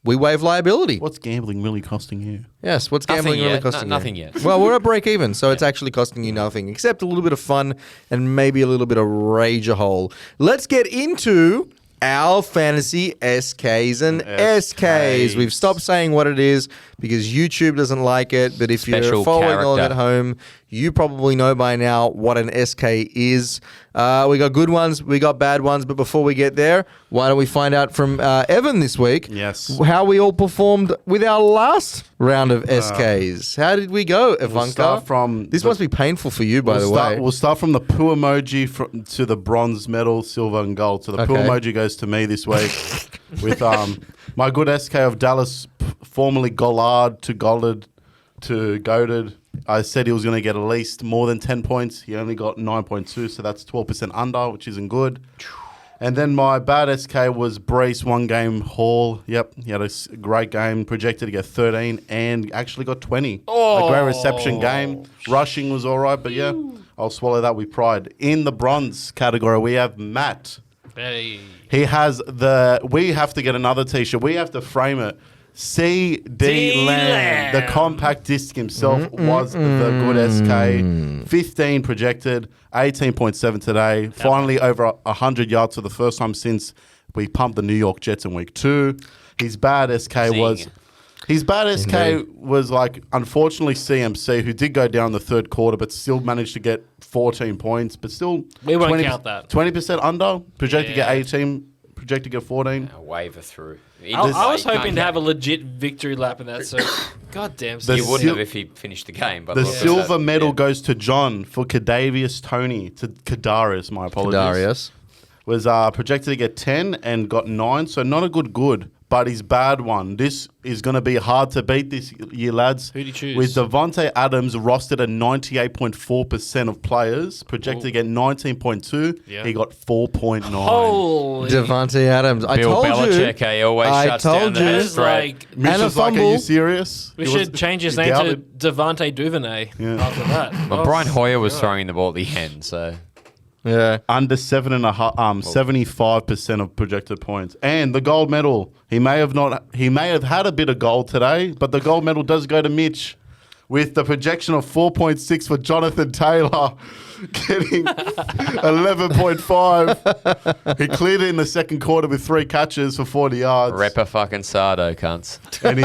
we waive liability. What's gambling really costing you? Yes, what's Nothing gambling really yet. costing you? Nothing yet. Well, we're at break even, so it's actually costing you nothing, except a little bit of fun and maybe a little bit of rage a hole. Let's get into our fantasy SKs and SKs. We've stopped saying what it is because YouTube doesn't like it, but if you're Special following along character. at home, you probably know by now what an SK is. We got good ones, we got bad ones, but before we get there, why don't we find out from Evan this week Yes. how we all performed with our last round of SKs. How did we go, Ivanka? start from this must be painful for you, by the way. We'll start from the poo emoji to the bronze medal, silver and gold. So the poo Okay. emoji goes to me this week with my good SK of Dallas, formerly Gollard to Goddard to Goated. I said he was going to get at least more than 10 points. He only got 9.2, so that's 12% under, which isn't good. And then my bad SK was Brees, one game Hall. Yep, he had a great game, projected to get 13 and actually got 20. A great reception game. Rushing was all right, but yeah, I'll swallow that with pride. In the bronze category, we have Matt. Hey. He has we have to get another t-shirt. We have to frame it. CD Lamb, the compact disc himself, was the good SK. 15 projected, 18.7 today. Finally over 100 yards for the first time since we pumped the New York Jets in week 2. His bad SK was... His bad SK was like, unfortunately, CMC, who did go down the third quarter, but still managed to get 14 points, but still... We won't count that. 20% under, projected to get Yeah. 18, projected to get 14. A waiver through. I was hoping to have a legit victory lap in that, so goddamn. The You wouldn't sil- have if he finished the game. But The look at silver that. medal Yeah. goes to John for Kadavius Tony, to Kadarius, my apologies. Darius. Was projected to get 10 and got 9, so not a good, but his bad one. This is going to be hard to beat this year, lads. Who'd you choose? With Devontae Adams rostered at 98.4% of players, projected to get 19.2, Yeah. he got 4.9. Holy. Devontae Adams. I Bill told Belichick, you. he always I shuts told down the you. That best is threat. like... Mitch And a was like, are fumble. you serious? We He should was- change his he name doubted. to Devontae Duvernay after that. But Brian Hoyer was throwing the ball at the end, so... Yeah. Under 75% of projected points, and the gold medal. He may have had a bit of gold today, but the gold medal does go to Mitch, with the projection of 4.6 for Jonathan Taylor, getting 11.5. He cleared it in the second quarter with 3 catches for 40 yards. Repa fucking Sardo, cunts. And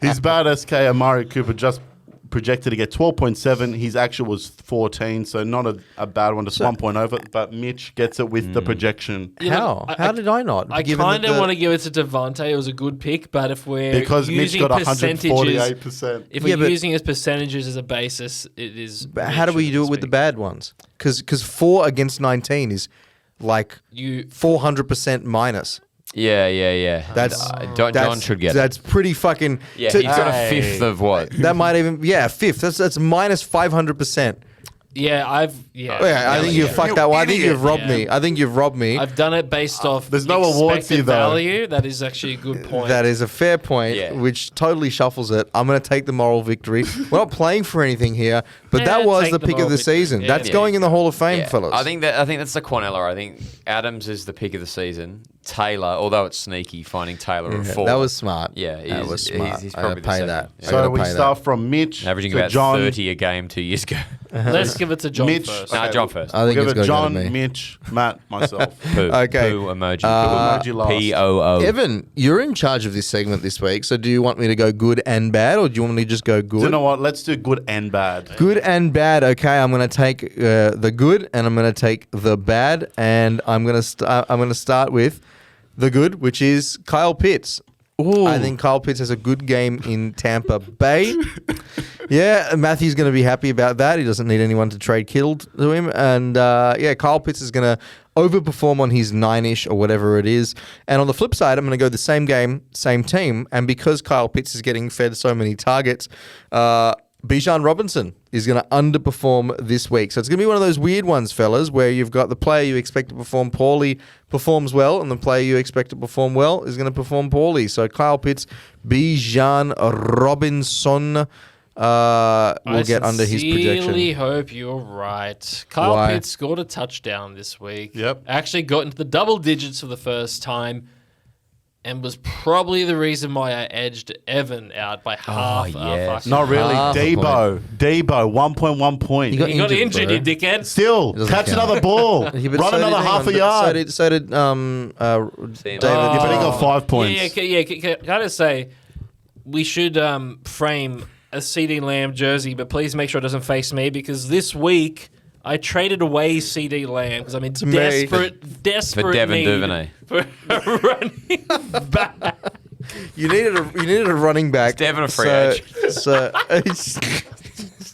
his bad SK Amari Cooper just projected to get 12.7. His actual was 14, so not a bad one, just 1 point over. But Mitch gets it with the projection. How? How did I not? I Given kind that of the- want to give it to Devontae. It was a good pick, but if we're Because Mitch using got percentages, 148%. if Yeah, we're but- using as percentages as a basis, it is. But how do we do it with the bad ones? Because 4 against 19 is like You 400% minus. Yeah. That's John should get it. That's pretty fucking. Yeah, to- he's got a fifth of what? that might even a fifth. That's minus 500%. yeah, I think you fucked that one. I think you've robbed me. I think you've robbed me. I've done it based off. There's no awards expected here, though. value. That is actually a good point. That is a fair point, Yeah. which totally shuffles it. I'm going to take the moral victory. We're not playing for anything here, but that was take the the pick of moral the victory. season. Yeah. That's Yeah. going in the Hall of Fame, Yeah. fellas. I think that's the Cornella. I think Adams is the pick of the season. Taylor, although it's sneaky, finding Taylor at 4. that was smart. Yeah, that was he's- smart. he's I gotta probably the pay second. that. Yeah. I gotta So we pay start from Mitch averaging to about John. 30 a game 2 years ago. Let's give it to John Mitch. first. Nah, Okay. John first. I think We'll it's give it going to John, go to me. Mitch, Matt, myself. Poo. Okay. Poo emoji. Emoji last. P-O-O. Evan, you're in charge of this segment this week, so do you want me to go good and bad, or do you want me to just go good? You know what? Let's do good and bad. Good and bad. Okay, I'm going to take the good and I'm going to take the bad, and I'm going to start with the good, which is Kyle Pitts. I think Kyle Pitts has a good game in Tampa Bay. Yeah, Matthew's going to be happy about that. He doesn't need anyone to trade Kittle to him. And Kyle Pitts is going to overperform on his 9-ish or whatever it is. And on the flip side, I'm going to go the same game, same team. And because Kyle Pitts is getting fed so many targets, Bijan Robinson is going to underperform this week. So it's going to be one of those weird ones, fellas, where you've got the player you expect to perform poorly performs well, and the player you expect to perform well is going to perform poorly. So Kyle Pitts, Bijan Robinson will get under his I projection. sincerely hope you're right. Kyle Why? Pitts scored a touchdown this week. Yep. Actually got into the double digits for the first time. and was probably the reason why I edged Evan out by half. yes. Not really. Half a Debo, 1.1 point. He got He got injured, bro. you dickhead. Still, Doesn't catch count. another ball. Yeah, but Run so another did- hang half on, a but yard. So did Sam. David. Yeah, but he got 5 points. Can I just say, we should frame a CD Lamb jersey, but please make sure it doesn't face me, because this week I traded away CD Lamb because I'm in me. desperate For Devin need Duvernay. for a running back. You needed a running back. It's Devin a free agent. So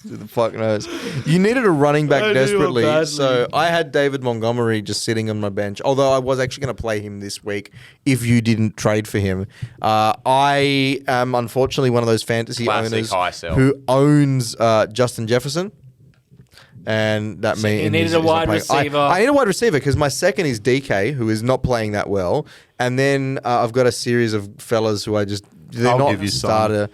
who the fuck knows? You needed a running back I knew it desperately. badly. So I had David Montgomery just sitting on my bench. Although I was actually going to play him this week if you didn't trade for him. I am unfortunately one of those fantasy Classic owners high sell. who owns Justin Jefferson. And that means you needed a wide receiver. I need a wide receiver because my second is DK, who is not playing that well, and then I've got a series of fellas who I just they're I'll not give you some.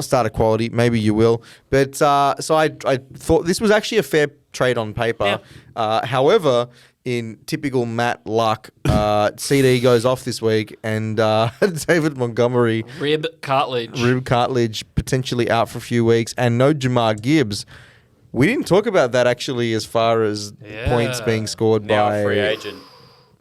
starter quality. Maybe you will, but so I thought this was actually a fair trade on paper. However, in typical Matt luck, CD goes off this week, and David Montgomery Rib cartilage. potentially out for a few weeks, and no Jamar Gibbs. We didn't talk about that actually, as far as points being scored Now by a free agent.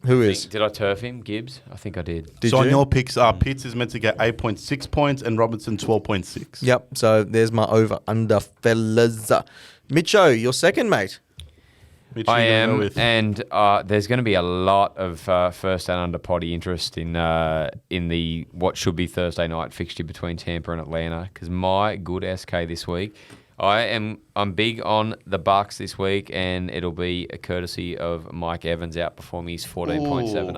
Who is? Did I turf him, Gibbs? I think I did. Did So on you? your picks, Pitts is meant to get 8.6 points and Robinson 12.6. Yep. So there's my over under, fellas. Mitcho, your second mate. Which I you don't know am, with. and there's going to be a lot of first and under Poddy interest in the what should be Thursday night fixture between Tampa and Atlanta, because my good SK this week. I'm big on the Bucks this week, and it'll be a courtesy of Mike Evans outperforming his 14.78.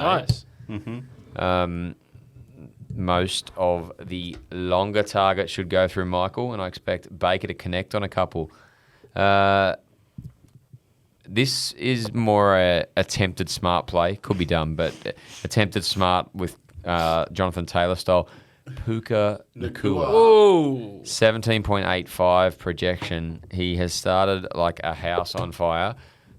Nice. Most of the longer targets should go through Michael, and I expect Baker to connect on a couple. This is more a attempted smart play. Could be dumb, but attempted smart with Jonathan Taylor style. Puka Nacua. Ooh. 17.85 projection. He has started like a house on fire.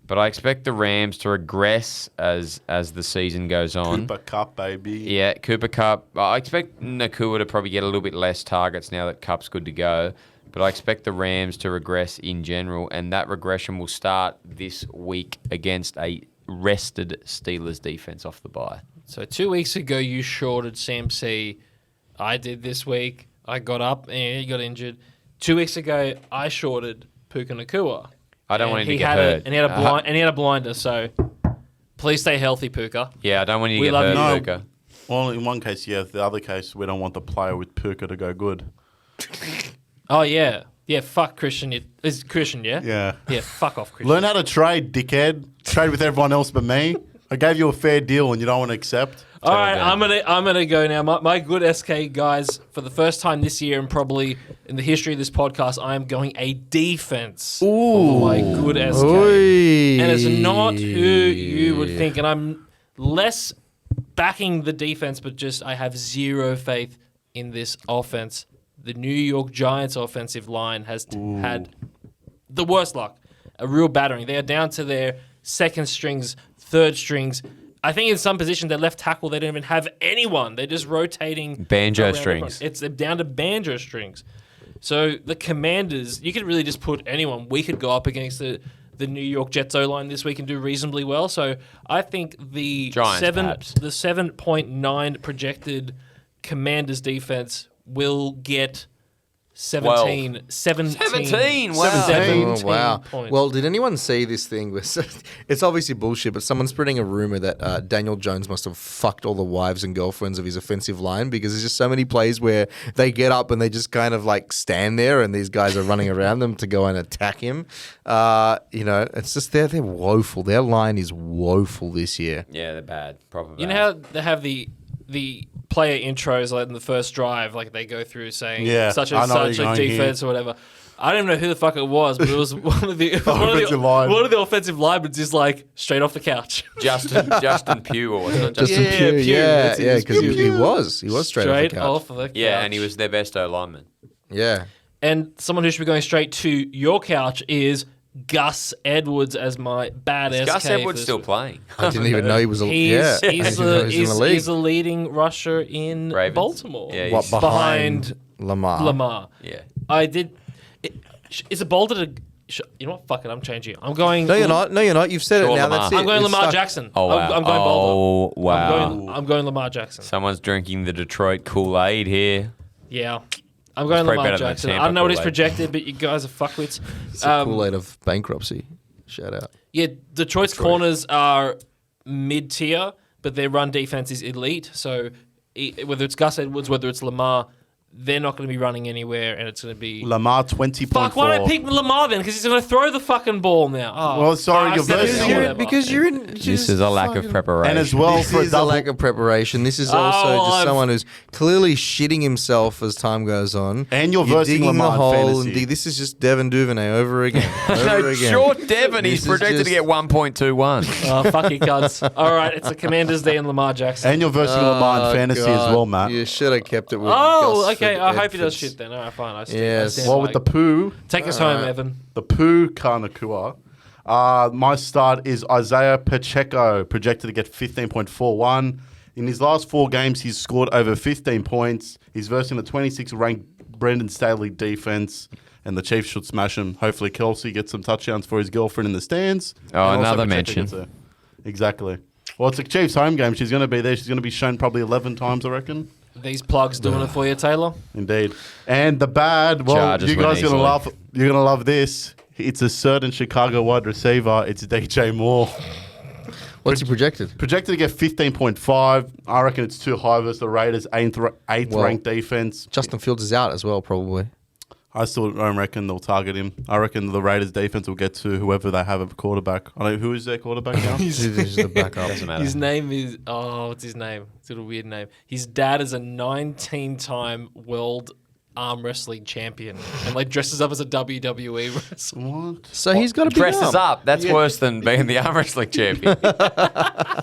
But I expect the Rams to regress as the season goes on. Cooper Cup, baby. Yeah, Cooper Cup. I expect Nakua to probably get a little bit less targets now that Cup's good to go. But I expect the Rams to regress in general, and that regression will start this week against a rested Steelers defense off the bye. So 2 weeks ago, you shorted Sam C. I did this week. I got up and he got injured. 2 weeks ago, I shorted Puka Nacua. I don't want him to get had hurt. And he had a blinder. So please stay healthy, Puka. Yeah, I don't want you to We get love hurt, you. No. Puka. Well, in one case, yeah. The other case, we don't want the player with Puka to go good. Oh yeah, yeah. Fuck Christian. Is Christian? Yeah. Yeah. Yeah. Fuck off, Christian. Learn how to trade, dickhead. Trade with everyone else but me. I gave you a fair deal and you don't want to accept. All right, down. I'm gonna go now. My good SK guys, for the first time this year and probably in the history of this podcast, I am going a defense. Ooh, my good SK, and it's not who you would think. And I'm less backing the defense, but just I have zero faith in this offense. The New York Giants offensive line has had the worst luck, a real battering. They are down to their second strings, third strings. I think in some positions, their left tackle, they don't even have anyone. They're just rotating. Banjo around strings. They're down to banjo strings. So the Commanders, you could really just put anyone. We could go up against the New York Jets O-line this week and do reasonably well. So I think the Giants, perhaps. 7.9 projected Commanders defense will get 17. 17, wow. 17 Oh, wow. points. Well, did anyone see this thing? It's obviously bullshit, but someone's spreading a rumor that Daniel Jones must have fucked all the wives and girlfriends of his offensive line because there's just so many plays where they get up and they just kind of like stand there and these guys are running around them to go and attack him. It's just they're woeful. Their line is woeful this year. Yeah, they're bad. Proper bad. You know how they have the player intros like in the first drive, like they go through saying such and I know what such you're like going defense or whatever. I don't even know who the fuck it was, but it was one of the Offensive line. one of the offensive linemen just like straight off the couch. Justin Pugh or wasn't it? Justin Yeah, Pugh, Pugh, yeah, that's it, yeah, it's because Pugh. he was straight off the couch. off the couch. Yeah, and he was their best O lineman. Yeah. And someone who should be going straight to your couch is Gus Edwards as my bad Is SK. Gus Edwards still playing? I didn't even know he was. He's I didn't know he was in the league. he's the leading rusher in Ravens. Baltimore. Yeah, What, he's- behind Lamar? Lamar. Yeah. I did. Is it bolder to? You know what? Fuck it. I'm changing it. I'm going. No, you're not. No, you're not. You've said Sure, it now. Lamar. That's it. I'm going It's Lamar stuck. Jackson. Oh, wow. I'm going bolder. Oh, wow. I'm going Lamar Jackson. Someone's drinking the Detroit Kool-Aid here. Yeah. I'm going probably Lamar better than the Jackson. I Tampa don't know what he's Kool-Aid. projected, but you guys are fuckwits. It's the Kool-Aid of bankruptcy. Shout out. Yeah, Detroit's corners are mid-tier, but their run defense is elite. So whether it's Gus Edwards, whether it's Lamar, they're not going to be running anywhere, and it's going to be... Lamar 20.4. Fuck, why don't I pick Lamar then? Because he's going to throw the fucking ball now. Oh, Well, sorry, I you're said it, versing whatever. Because you're in. This is a lack of preparation. And as well This for a is a double. lack of preparation. This is also well, just I've- someone who's clearly shitting himself as time goes on. And you're versing digging Lamar the in hole. fantasy. This is just Devin Duvernay over again. No, Over again. short Devon. He's This is projected to just- get 1.21. Oh, fuck you, cunts. All right, it's the Commanders Day and Lamar Jackson. And you're versing Lamar in fantasy as well, Matt. You should have kept it with Oh, Gus okay. for I hope he does Edfords. shit then. All right, fine. I Yes. stand Well, by with the it. poo, Take us home, Evan. the poo Kanakua. My start is Isaiah Pacheco, projected to get 15.41. In his last 4 games, he's scored over 15 points. He's versing the 26th ranked Brendan Staley defense, and the Chiefs should smash him. Hopefully, Kelsey gets some touchdowns for his girlfriend in the stands. Oh, And also another Pacheco mention. gets there. Exactly. Well, it's the Chiefs' home game. She's going to be there. She's going to be shown probably 11 times, I reckon. These plugs doing it for you, Taylor. Indeed. And the bad, well, Chargers you win guys are gonna easily. love. You're gonna love this. It's a certain Chicago wide receiver. It's DJ Moore, What's he projected? projected to get 15.5. I reckon it's too high versus the Raiders' eighth Well- ranked defense. Justin Fields is out as well, probably. I still don't reckon they'll target him. I reckon the Raiders' defense will get to whoever they have a quarterback. I don't know who is their quarterback now. This is the backup. Doesn't matter. His name is what's his name? It's a weird name. His dad is a 19-time world arm wrestling champion and like dresses up as a WWE wrestler. What? So he's got a big Dresses arm. up. That's worse than being the arm wrestling champion. I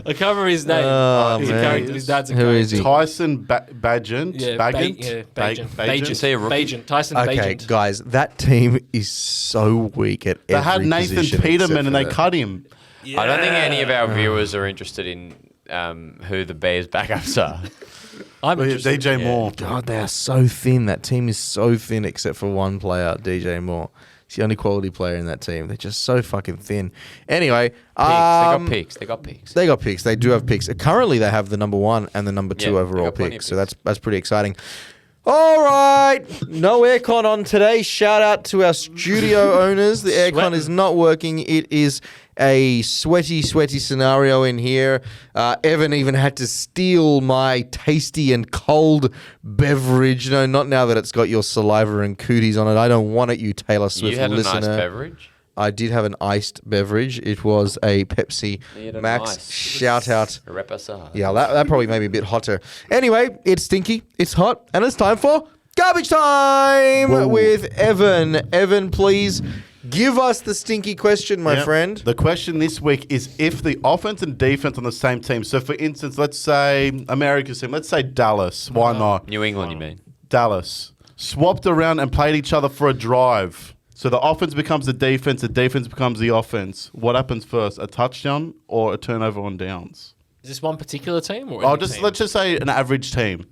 can't remember his name. Oh, He's a man. character. His dad's a Who character. is he? Tyson Bagent. Yeah, Bagent. Bagent. Is he a rookie? Bagent. Tyson Okay, Bagent. guys, that team is so weak at They every had Nathan position Peterman except and they for cut him. I don't think any of our viewers are interested in who the Bears' backups are. I'm interested. DJ Moore. God, they are so thin. That team is so thin except for one player, DJ Moore. He's the only quality player in that team. They're just so fucking thin. Anyway, They got picks. They got picks. They got picks. They do have picks. Currently, they have the number 1 and the number 2 Yeah, they overall got plenty picks. of So picks. that's pretty exciting. All right, no aircon on today. Shout out to our studio owners. The aircon is not working. It is a sweaty scenario in here. Evan even had to steal my tasty and cold beverage. No, not now that it's got your saliva and cooties on it. I don't want it, you Taylor Swift You had a listener. nice beverage. I did have an iced beverage. It was a Pepsi You had a Max. nice- Shout out. A reposade. Yeah, that probably made me a bit hotter. Anyway, it's stinky, it's hot, and it's time for garbage time Whoa. with Evan. Evan, please give us the stinky question, my Yep. friend. The question this week is if the offense and defense on the same team. So, for instance, let's say America's team. Let's say Dallas. Why not? New England, you mean? Dallas swapped around and played each other for a drive. So the offense becomes the defense becomes the offense. What happens first? A touchdown or a turnover on downs? Is this one particular team or? Oh, any team? let's just say an average team.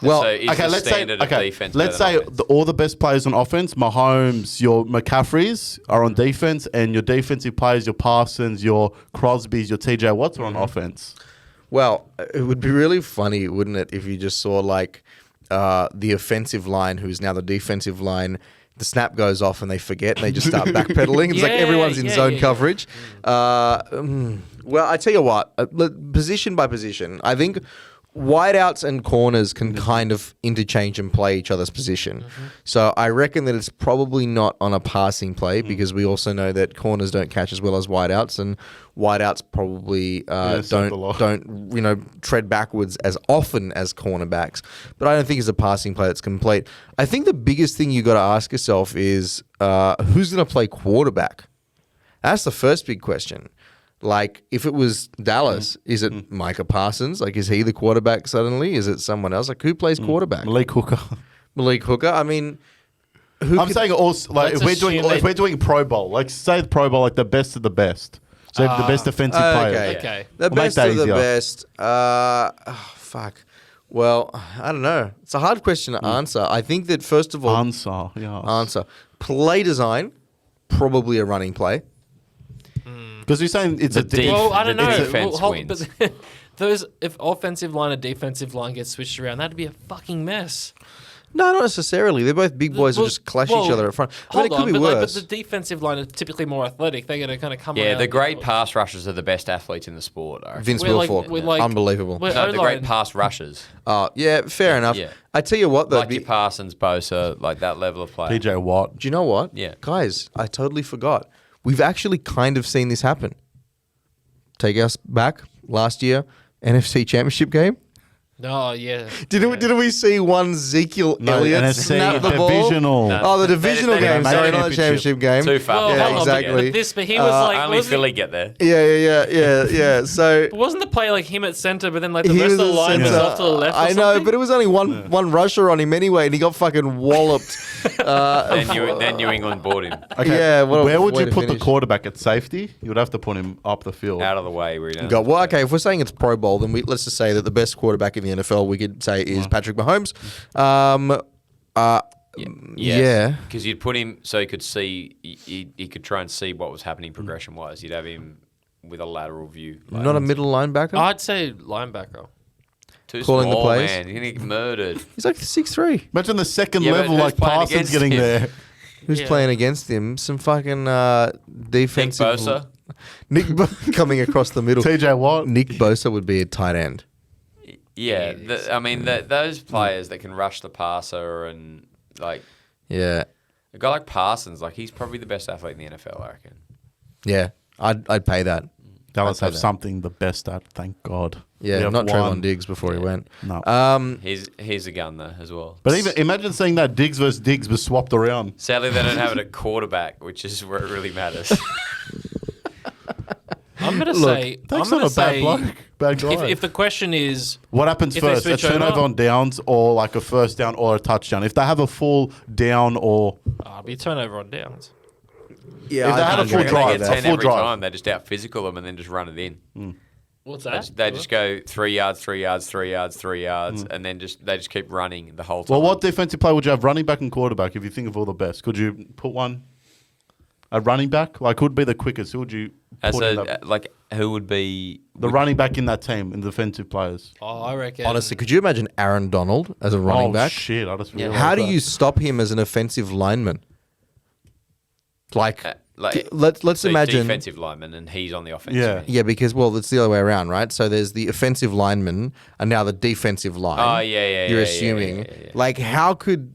Well, So is the standard of defense let's better say than offense? all the best players on offense, Mahomes, your McCaffreys are on defense, and your defensive players, your Parsons, your Crosbys, your TJ Watts are on offense. well, it would be really funny, wouldn't it, if you just saw like the offensive line, who's now the defensive line. The snap goes off and they forget and they just start backpedaling. It's like Yeah, everyone's in yeah, zone yeah. coverage. Well, I tell you what, position by position, I think wideouts and corners can kind of interchange and play each other's position. So I reckon that it's probably not on a passing play because we also know that corners don't catch as well as wideouts, and wideouts probably so do a lot. don't tread backwards as often as cornerbacks. But I don't think it's a passing play that's complete. I think the biggest thing you got to ask yourself is who's going to play quarterback. That's the first big question. Like, if it was Dallas, is it Micah Parsons? Like, is he the quarterback suddenly? Is it someone else? Like, who plays quarterback? Malik Hooker. Malik Hooker. I mean, I'm saying also like Let's if assume we're doing Pro Bowl, like say the Pro Bowl, like the best of the best. So the best defensive players. Okay. The We'll make best that of the easier. best. Fuck. Well, I don't know. It's a hard question to answer. I think that first of all, answer play design, probably a running play. Because you're saying it's Well, I don't the know. defense wins. But those, if offensive line and defensive line gets switched around, that'd be a fucking mess. No, not necessarily. They're both big boys who just clash each other up front. I mean, it could be worse. But the defensive line are typically more athletic. They're going to kind of come Yeah, around. the great pass rushers are the best athletes in the sport. I reckon. Vince We're like- Wilfork, we're like- unbelievable. we're- No, the O-line. great pass rushers. Yeah, fair enough. Yeah. I tell you what, though. Like your Parsons, Bosa, like that level of player. PJ Watt. Do you know what? Yeah. Guys, I totally forgot. We've actually kind of seen this happen. Take us back last year, NFC Championship game. Oh, yeah. Didn't we see one Ezekiel Elliott NFC snap the ball? divisional. No. Oh, the divisional They didn't game. make Sorry, the not the championship game. Too far. Well, Yeah, hold on, but- exactly. But he was like... Only wasn't- Philly get there. Yeah. So But wasn't the play like him at center, but then like the he rest of the was a line was centre. off to the left? Or I know, something? but it was only one rusher on him anyway, and he got fucking walloped. Then New England bought him Yeah, what a Where would way you to put the finish. quarterback at safety? You would have to put him up the field. out of the way. Where he don't Well, okay, if we're saying it's Pro Bowl, then let's just say that the best quarterback in the NFL we could say is Patrick Mahomes. Yeah. because you'd put him so he could see, he could try and see what was happening progression wise. You'd have him with a lateral view. Like, Not a middle linebacker. I'd say linebacker. too calling the small, plays. man. You're gonna get murdered. He's like 6'3". Imagine the second Yeah, but level who's like playing Parsons against getting him? there. Who's Yeah. playing against him? Some fucking Nick defensive. Bosa. Coming across the middle. TJ Watt. Nick Bosa would be a tight end. Yeah, I mean those players that can rush the passer and like Yeah. a guy like Parsons, like he's probably the best athlete in the NFL, I reckon. Yeah. I'd pay that. Dallas I'd have say that. something the best at. Thank God. Yeah, We have not Trayvon one. Diggs before he went. No. He's a gun though as well. But even imagine seeing that Diggs versus Diggs was swapped around. Sadly, they don't have it at quarterback, which is where it really matters. I'm gonna Look, say. That's I'm not gonna a bad say. bloke. Bad guy. If the question is, What happens If they first? A switch turnover over? on downs or like a first down or a touchdown? If they have a full down or it'll be a turnover on downs. Yeah, If they had a I'd full agree. They drive, get a 10 full every drive. time. They just out physical them and then just run it in. What's They that? just, they just go 3 yards, 3 yards, 3 yards, 3 yards, and then they just keep running the whole time. well, what defensive player would you have? Running back and quarterback. If you think of all the best, could you put one? A running back, like who would be the quickest? Who would you As put in that? like who would be The running back in that team, in the defensive players. Oh, I reckon. Honestly, could you imagine Aaron Donald as a running Oh, back? shit. I just realized How do that. you stop him as an offensive lineman? Like, like let's so imagine. defensive lineman and he's on the offensive Yeah. end. Yeah, because it's the other way around, right? So there's the offensive lineman and now the defensive line. Oh, yeah, You're yeah, assuming. yeah. Like, how could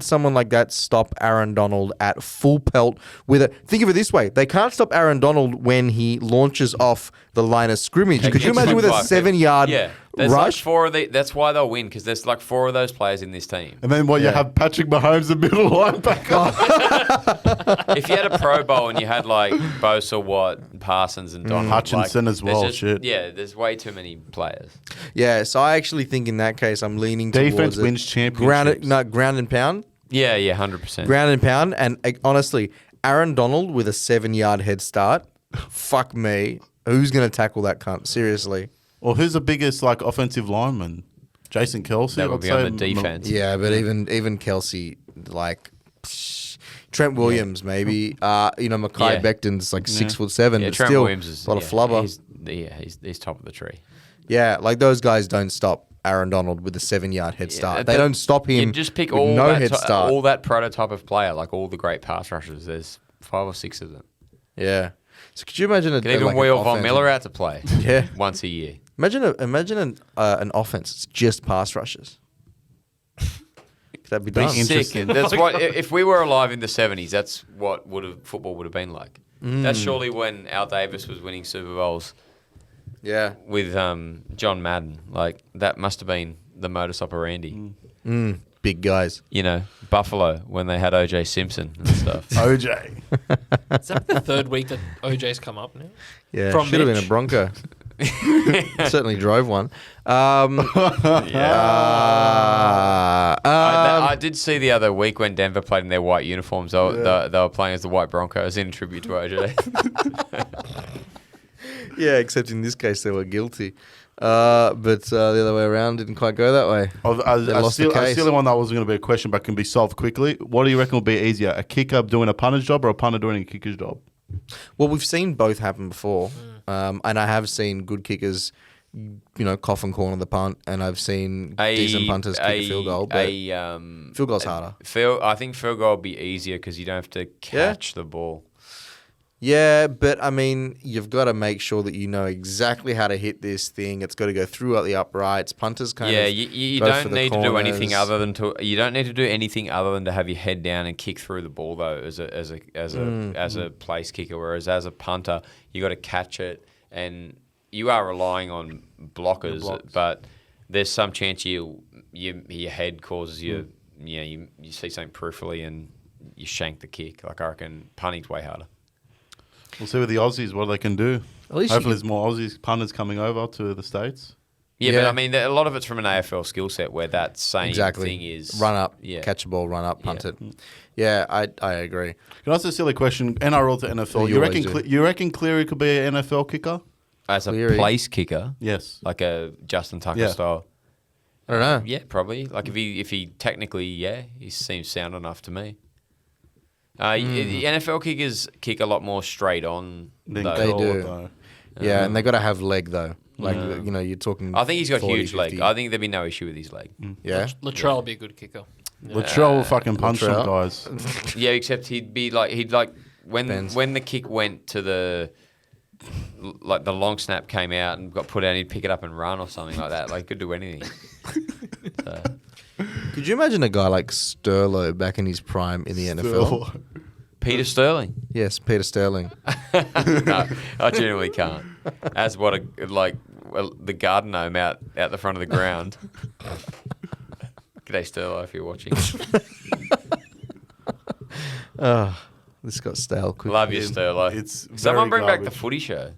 someone like that stop Aaron Donald at full pelt with a? Think of it this way: they can't stop Aaron Donald when he launches off the line of scrimmage. Could you imagine with a 7-yard There's rush? like 4 of the, that's why they'll win, because there's like 4 of those players in this team. And then you have Patrick Mahomes, the middle linebacker. If you had a Pro Bowl and you had like Bosa, Watt, Parsons, and Donald, Hutchinson as there's well, just- shit. Yeah, there's way too many players. Yeah, so I actually think in that case I'm leaning Defense towards it. wins championships. Ground and pound. Yeah, 100%. Ground and pound, and honestly, Aaron Donald with a 7-yard head start. Fuck me. Who's going to tackle that cunt? Seriously. Or who's the biggest like offensive lineman? Jason Kelsey. That would I'd be say on the defense. Yeah, but even Kelsey, like Trent Williams, maybe. Mekhi Yeah. Becton's like 6'7", Yeah, but Trent still Williams is a lot of flubber. He's top of the tree. Yeah, like those guys don't stop Aaron Donald with a 7-yard head start. They don't stop him. You just pick with all no that head start. all that prototype of player, like all the great pass rushers. There's 5 or 6 of them. Yeah. So could you imagine Can even like an wheel Von offense- Miller out to play. Yeah. once a year. Imagine an offense. It's just pass rushes. That'd be done. interesting. That's what if we were alive in the 70s. That's what football would have been like. That's surely when Al Davis was winning Super Bowls Yeah. with John Madden. Like that must have been the modus operandi. Big guys. You know, Buffalo when they had OJ Simpson and stuff. OJ. Is that the third week that OJ's come up now? Yeah. From Should have been Mitch. a Bronco. Certainly drove one. I did see the other week when Denver played in their white uniforms. They were playing as the White Broncos in tribute to OJ. Yeah, except in this case they were guilty. But the other way around didn't quite go that way. They lost the I case. still one that wasn't going to be a question, but can be solved quickly. What do you reckon will be easier, a kicker doing a punter's job or a punter doing a kicker's job? Well, we've seen both happen before, and I have seen good kickers, cough and corner the punt, and I've seen decent punters kick a field goal. But field goal's harder. I think field goal will be easier because you don't have to catch the ball. Yeah, but I mean, you've got to make sure that you know exactly how to hit this thing. It's got to go throughout the uprights. Punters kind of you go for don't the need to do anything corners. other than to have your head down and kick through the ball though as a place kicker. Whereas as a punter, you got to catch it, and you are relying on blockers. But there's some chance your head causes you see something peripherally and you shank the kick. Like I reckon punting's way harder. We'll see with the Aussies what they can do. At least Hopefully there's more Aussies punters coming over to the States. Yeah, but I mean, a lot of it's from an AFL skill set where that same thing is run up, catch a ball, run up, punt it. Yeah, I agree. Can I ask a silly question? NRL to NFL. You reckon Cleary could be an NFL kicker? As a Cleary. place kicker? Yes. Like a Justin Tucker style? I don't know. Yeah, probably. Like if he technically, he seems sound enough to me. The NFL kickers kick a lot more straight on. They do. Though. Yeah, and they got to have leg though. Like you're talking. I think he's got 40, huge 50. leg. I think there'd be no issue with his leg. Yeah. Latrell will be a good kicker. Latrell will fucking punch some Latrell. guys. Yeah, except he'd when the kick went to the long snap came out and got put out, he'd pick it up and run or something like that. Like could do anything. Could you imagine a guy like Sterlo back in his prime in the NFL? Peter Sterling. Yes, Peter Sterling. No, I genuinely can't. As the garden gnome out the front of the ground. G'day, Sterlo, if you're watching. This got stale quick. Love you, Sterlo. It's Someone very bring back the garbage. footy show.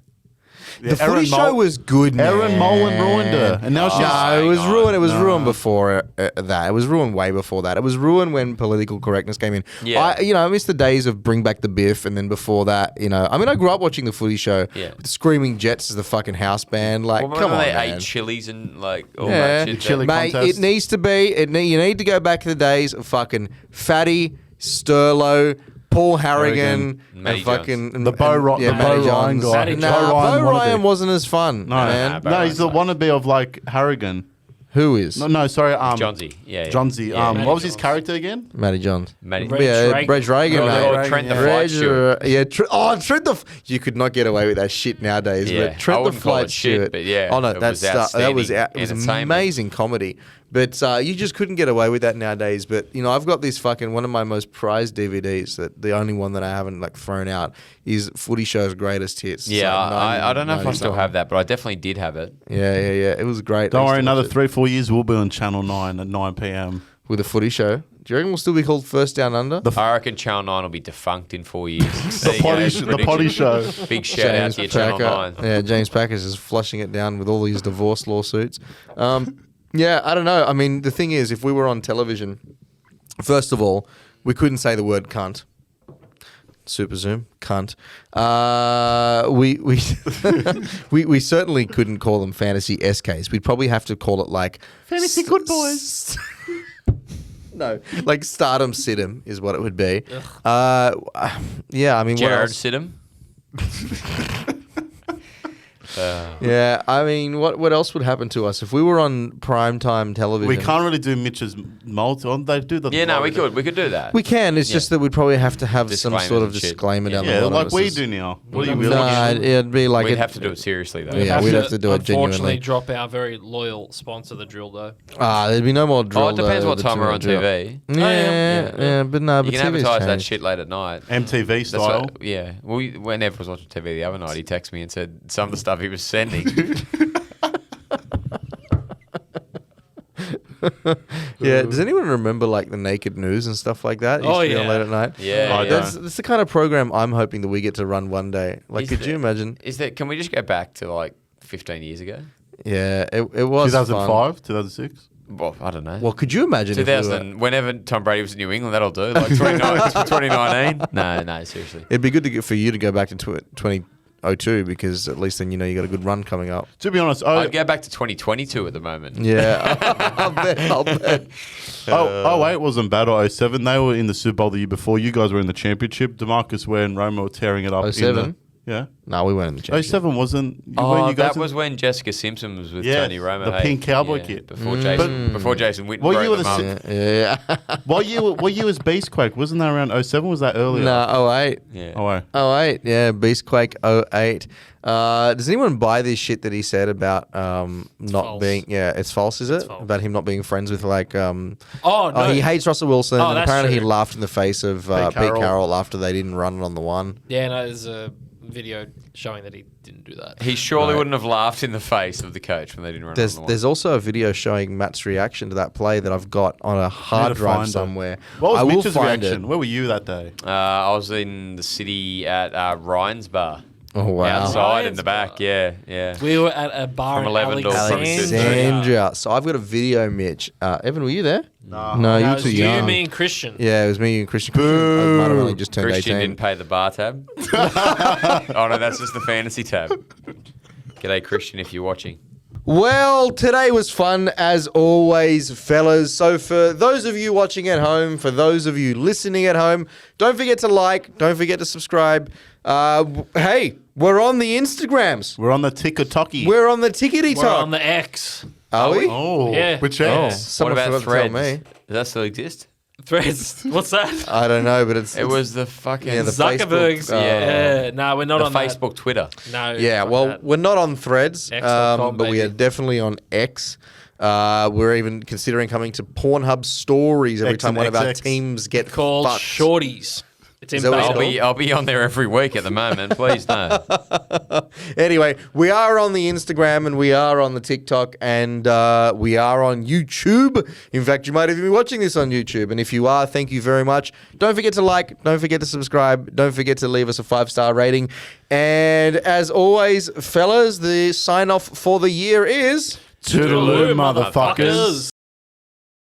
The footy show was good, man. Erin Molan ruined her, and now she's No, it was ruined. It was No. ruined before that. It was ruined way before that. It was ruined when political correctness came in. Yeah. I miss the days of Bring Back the Biff, and then before that, I grew up watching the footy show. Yeah. With Screaming Jets as the fucking house band. Like, Well, come on, they man. ate chilies and all Yeah. that shit. The chili Mate, contest. it needs to be. You need to go back to the days of fucking Fatty, Sterlo, Paul Harrigan, Matty and fucking The Bo Matty Ryan Johns. guy. Matty Nah, Johns. Bo Ryan Ryan wannabe. wasn't as fun, No, man. Bo no, he's the wannabe of like Harrigan. Who is? No, sorry. Johnsy. Yeah. Johnsy. Yeah, What Matty was his Johns. character again? Matty Johns. Matty. Reg Reagan. Reg Reagan, Or mate. Trent the Reg- Flight Stewart. Yeah, Trent the. You could not get away with that shit nowadays. Yeah, But Trent I the wouldn't call Flight it shit, Stewart. but yeah, Oh no, it that's was that was outstanding it was entertainment. amazing comedy. But you just couldn't get away with that nowadays. But I've got this fucking one of my most prized DVDs. That the only one that I haven't like thrown out is Footy Show's Greatest Hits. It's Yeah, like I don't know if I 90 still have that, but I definitely did have it. Yeah. It was great. I Don't used worry, to another watch it 3-4 years we'll be on Channel 9 at 9 p.m. with the Footy Show. Do you reckon we'll still be called First Down Under? I reckon Channel 9 will be defunct in 4 years. The Potty Show. Big shout out to your Channel 9. Yeah, James Packer's is flushing it down with all these divorce lawsuits. Yeah, I don't know. I mean, the thing is, if we were on television, first of all, we couldn't say the word cunt. Super Zoom, cunt. We certainly couldn't call them fantasy SKs. We'd probably have to call it like Fantasy Good Boys. No, like Stardom Sidham is what it would be. Yeah, I mean, what Jared else? Sidham. Yeah, I mean, what else would happen to us if we were on primetime television? We can't really do Mitch's multi. They do the. Yeah, no, we could do that. We can. It's Yeah. just that we'd probably have to have some Disclaimers sort of and shit. disclaimer down the Yeah, bottom. like It we says- do now. What are you Nah, really? it'd be like We'd have to do it seriously though. Yeah, we'd have to do it Unfortunately, genuinely. drop our very loyal sponsor, the drill, though. There'd be no more drill. Oh, it depends though, what the time we're on drill. TV. Yeah, but no, You but can TV's advertise that changed. shit late at night. MTV That's style. what, yeah. Well, when Ev was watching TV the other night, he texted me and said some of the stuff he was sending. Yeah, does anyone remember like the Naked News and stuff like that? It used Oh, to be on yeah. late at night. Yeah, I yeah. That's the kind of program I'm hoping that we get to run one day. Like, Is could there- you imagine? Is that? Can we just go back to like 15 years ago. Yeah, it was 2005, 2006. Well, I don't know. Well, could you imagine if we were, 2000, whenever Tom Brady was in New England, that'll do. Like 2019. No, seriously. it'd be good for you to go back to 2002 because at least then you know you got a good run coming up. To be honest, I'd go back to 2022 at the moment. Yeah, I'll bet. 08 wasn't bad, or 07. They were in the Super Bowl the year before. You guys were in the championship. DeMarcus Ware and Roma were tearing it up. 07? Yeah. No, we weren't in the championship. 07 wasn't. Oh, you guys that was when Jessica Simpson was with Yeah, Tony Romo. the pink cowboy kid. Before Jason Witten Well, you broke were them the up. Yeah. What year was Beastquake? Wasn't that around 07? Was that earlier? No, 08. Yeah. Oh, wait. 08, yeah, Beastquake 08. Does anyone buy this shit that he said about not false. being? Yeah, it's false, is it? false. About him not being friends with like. Oh, no. He hates Russell Wilson. Oh, and that's apparently, he true. laughed in the face of Pete Carroll. Carroll after they didn't run it on the one. Yeah, no, there's a video showing that he didn't do that. He surely wouldn't have laughed in the face of the coach when they didn't run There's on the one. there's also a video showing Matt's reaction to that play that I've got on a hard Need to drive find it. somewhere. What was I will Mitch's find reaction? it. Where were you that day? I was in the city at Ryan's Bar. Oh wow. Outside in Ryan's the back, Bar. yeah. We were at a bar From in 11 till Alexandria. So I've got a video, Mitch. Evan, were you there? No, No, you it were was too you, young. me, and Christian. Yeah, it was me and Christian. I might have only just turned Christian 18. didn't pay the bar tab. Oh no, that's just the fantasy tab. G'day, Christian, if you're watching. Well, today was fun as always, fellas. So for those of you watching at home, for those of you listening at home, don't forget to like, don't forget to subscribe. Hey, we're on the Instagrams. We're on the TikTok-y. We're on the Tickety We're on Talk. the X. Are we? Oh, Yeah. which Oh, X? someone what about forgot to tell Threads? me. Does that still exist? Threads. What's that? I don't know, but it's It was the fucking Yeah, the Zuckerberg's. Facebook, Yeah. No, we're not the on Facebook, Twitter. That. No. Yeah, fuck well, that. we're not on Threads, X.com, but we are baby. definitely on X. We're even considering coming to Pornhub stories every X time and one of our XX. teams get called fucked. Shorties. It's in Is that what it's beta. called? I'll be on there every week at the moment. Please no. Anyway, we are on the Instagram and we are on the TikTok and we are on YouTube. In fact, you might even be watching this on YouTube. And if you are, thank you very much. Don't forget to like, don't forget to subscribe, don't forget to leave us a 5-star rating. And as always, fellas, the sign off for the year is... Toodaloo, motherfuckers.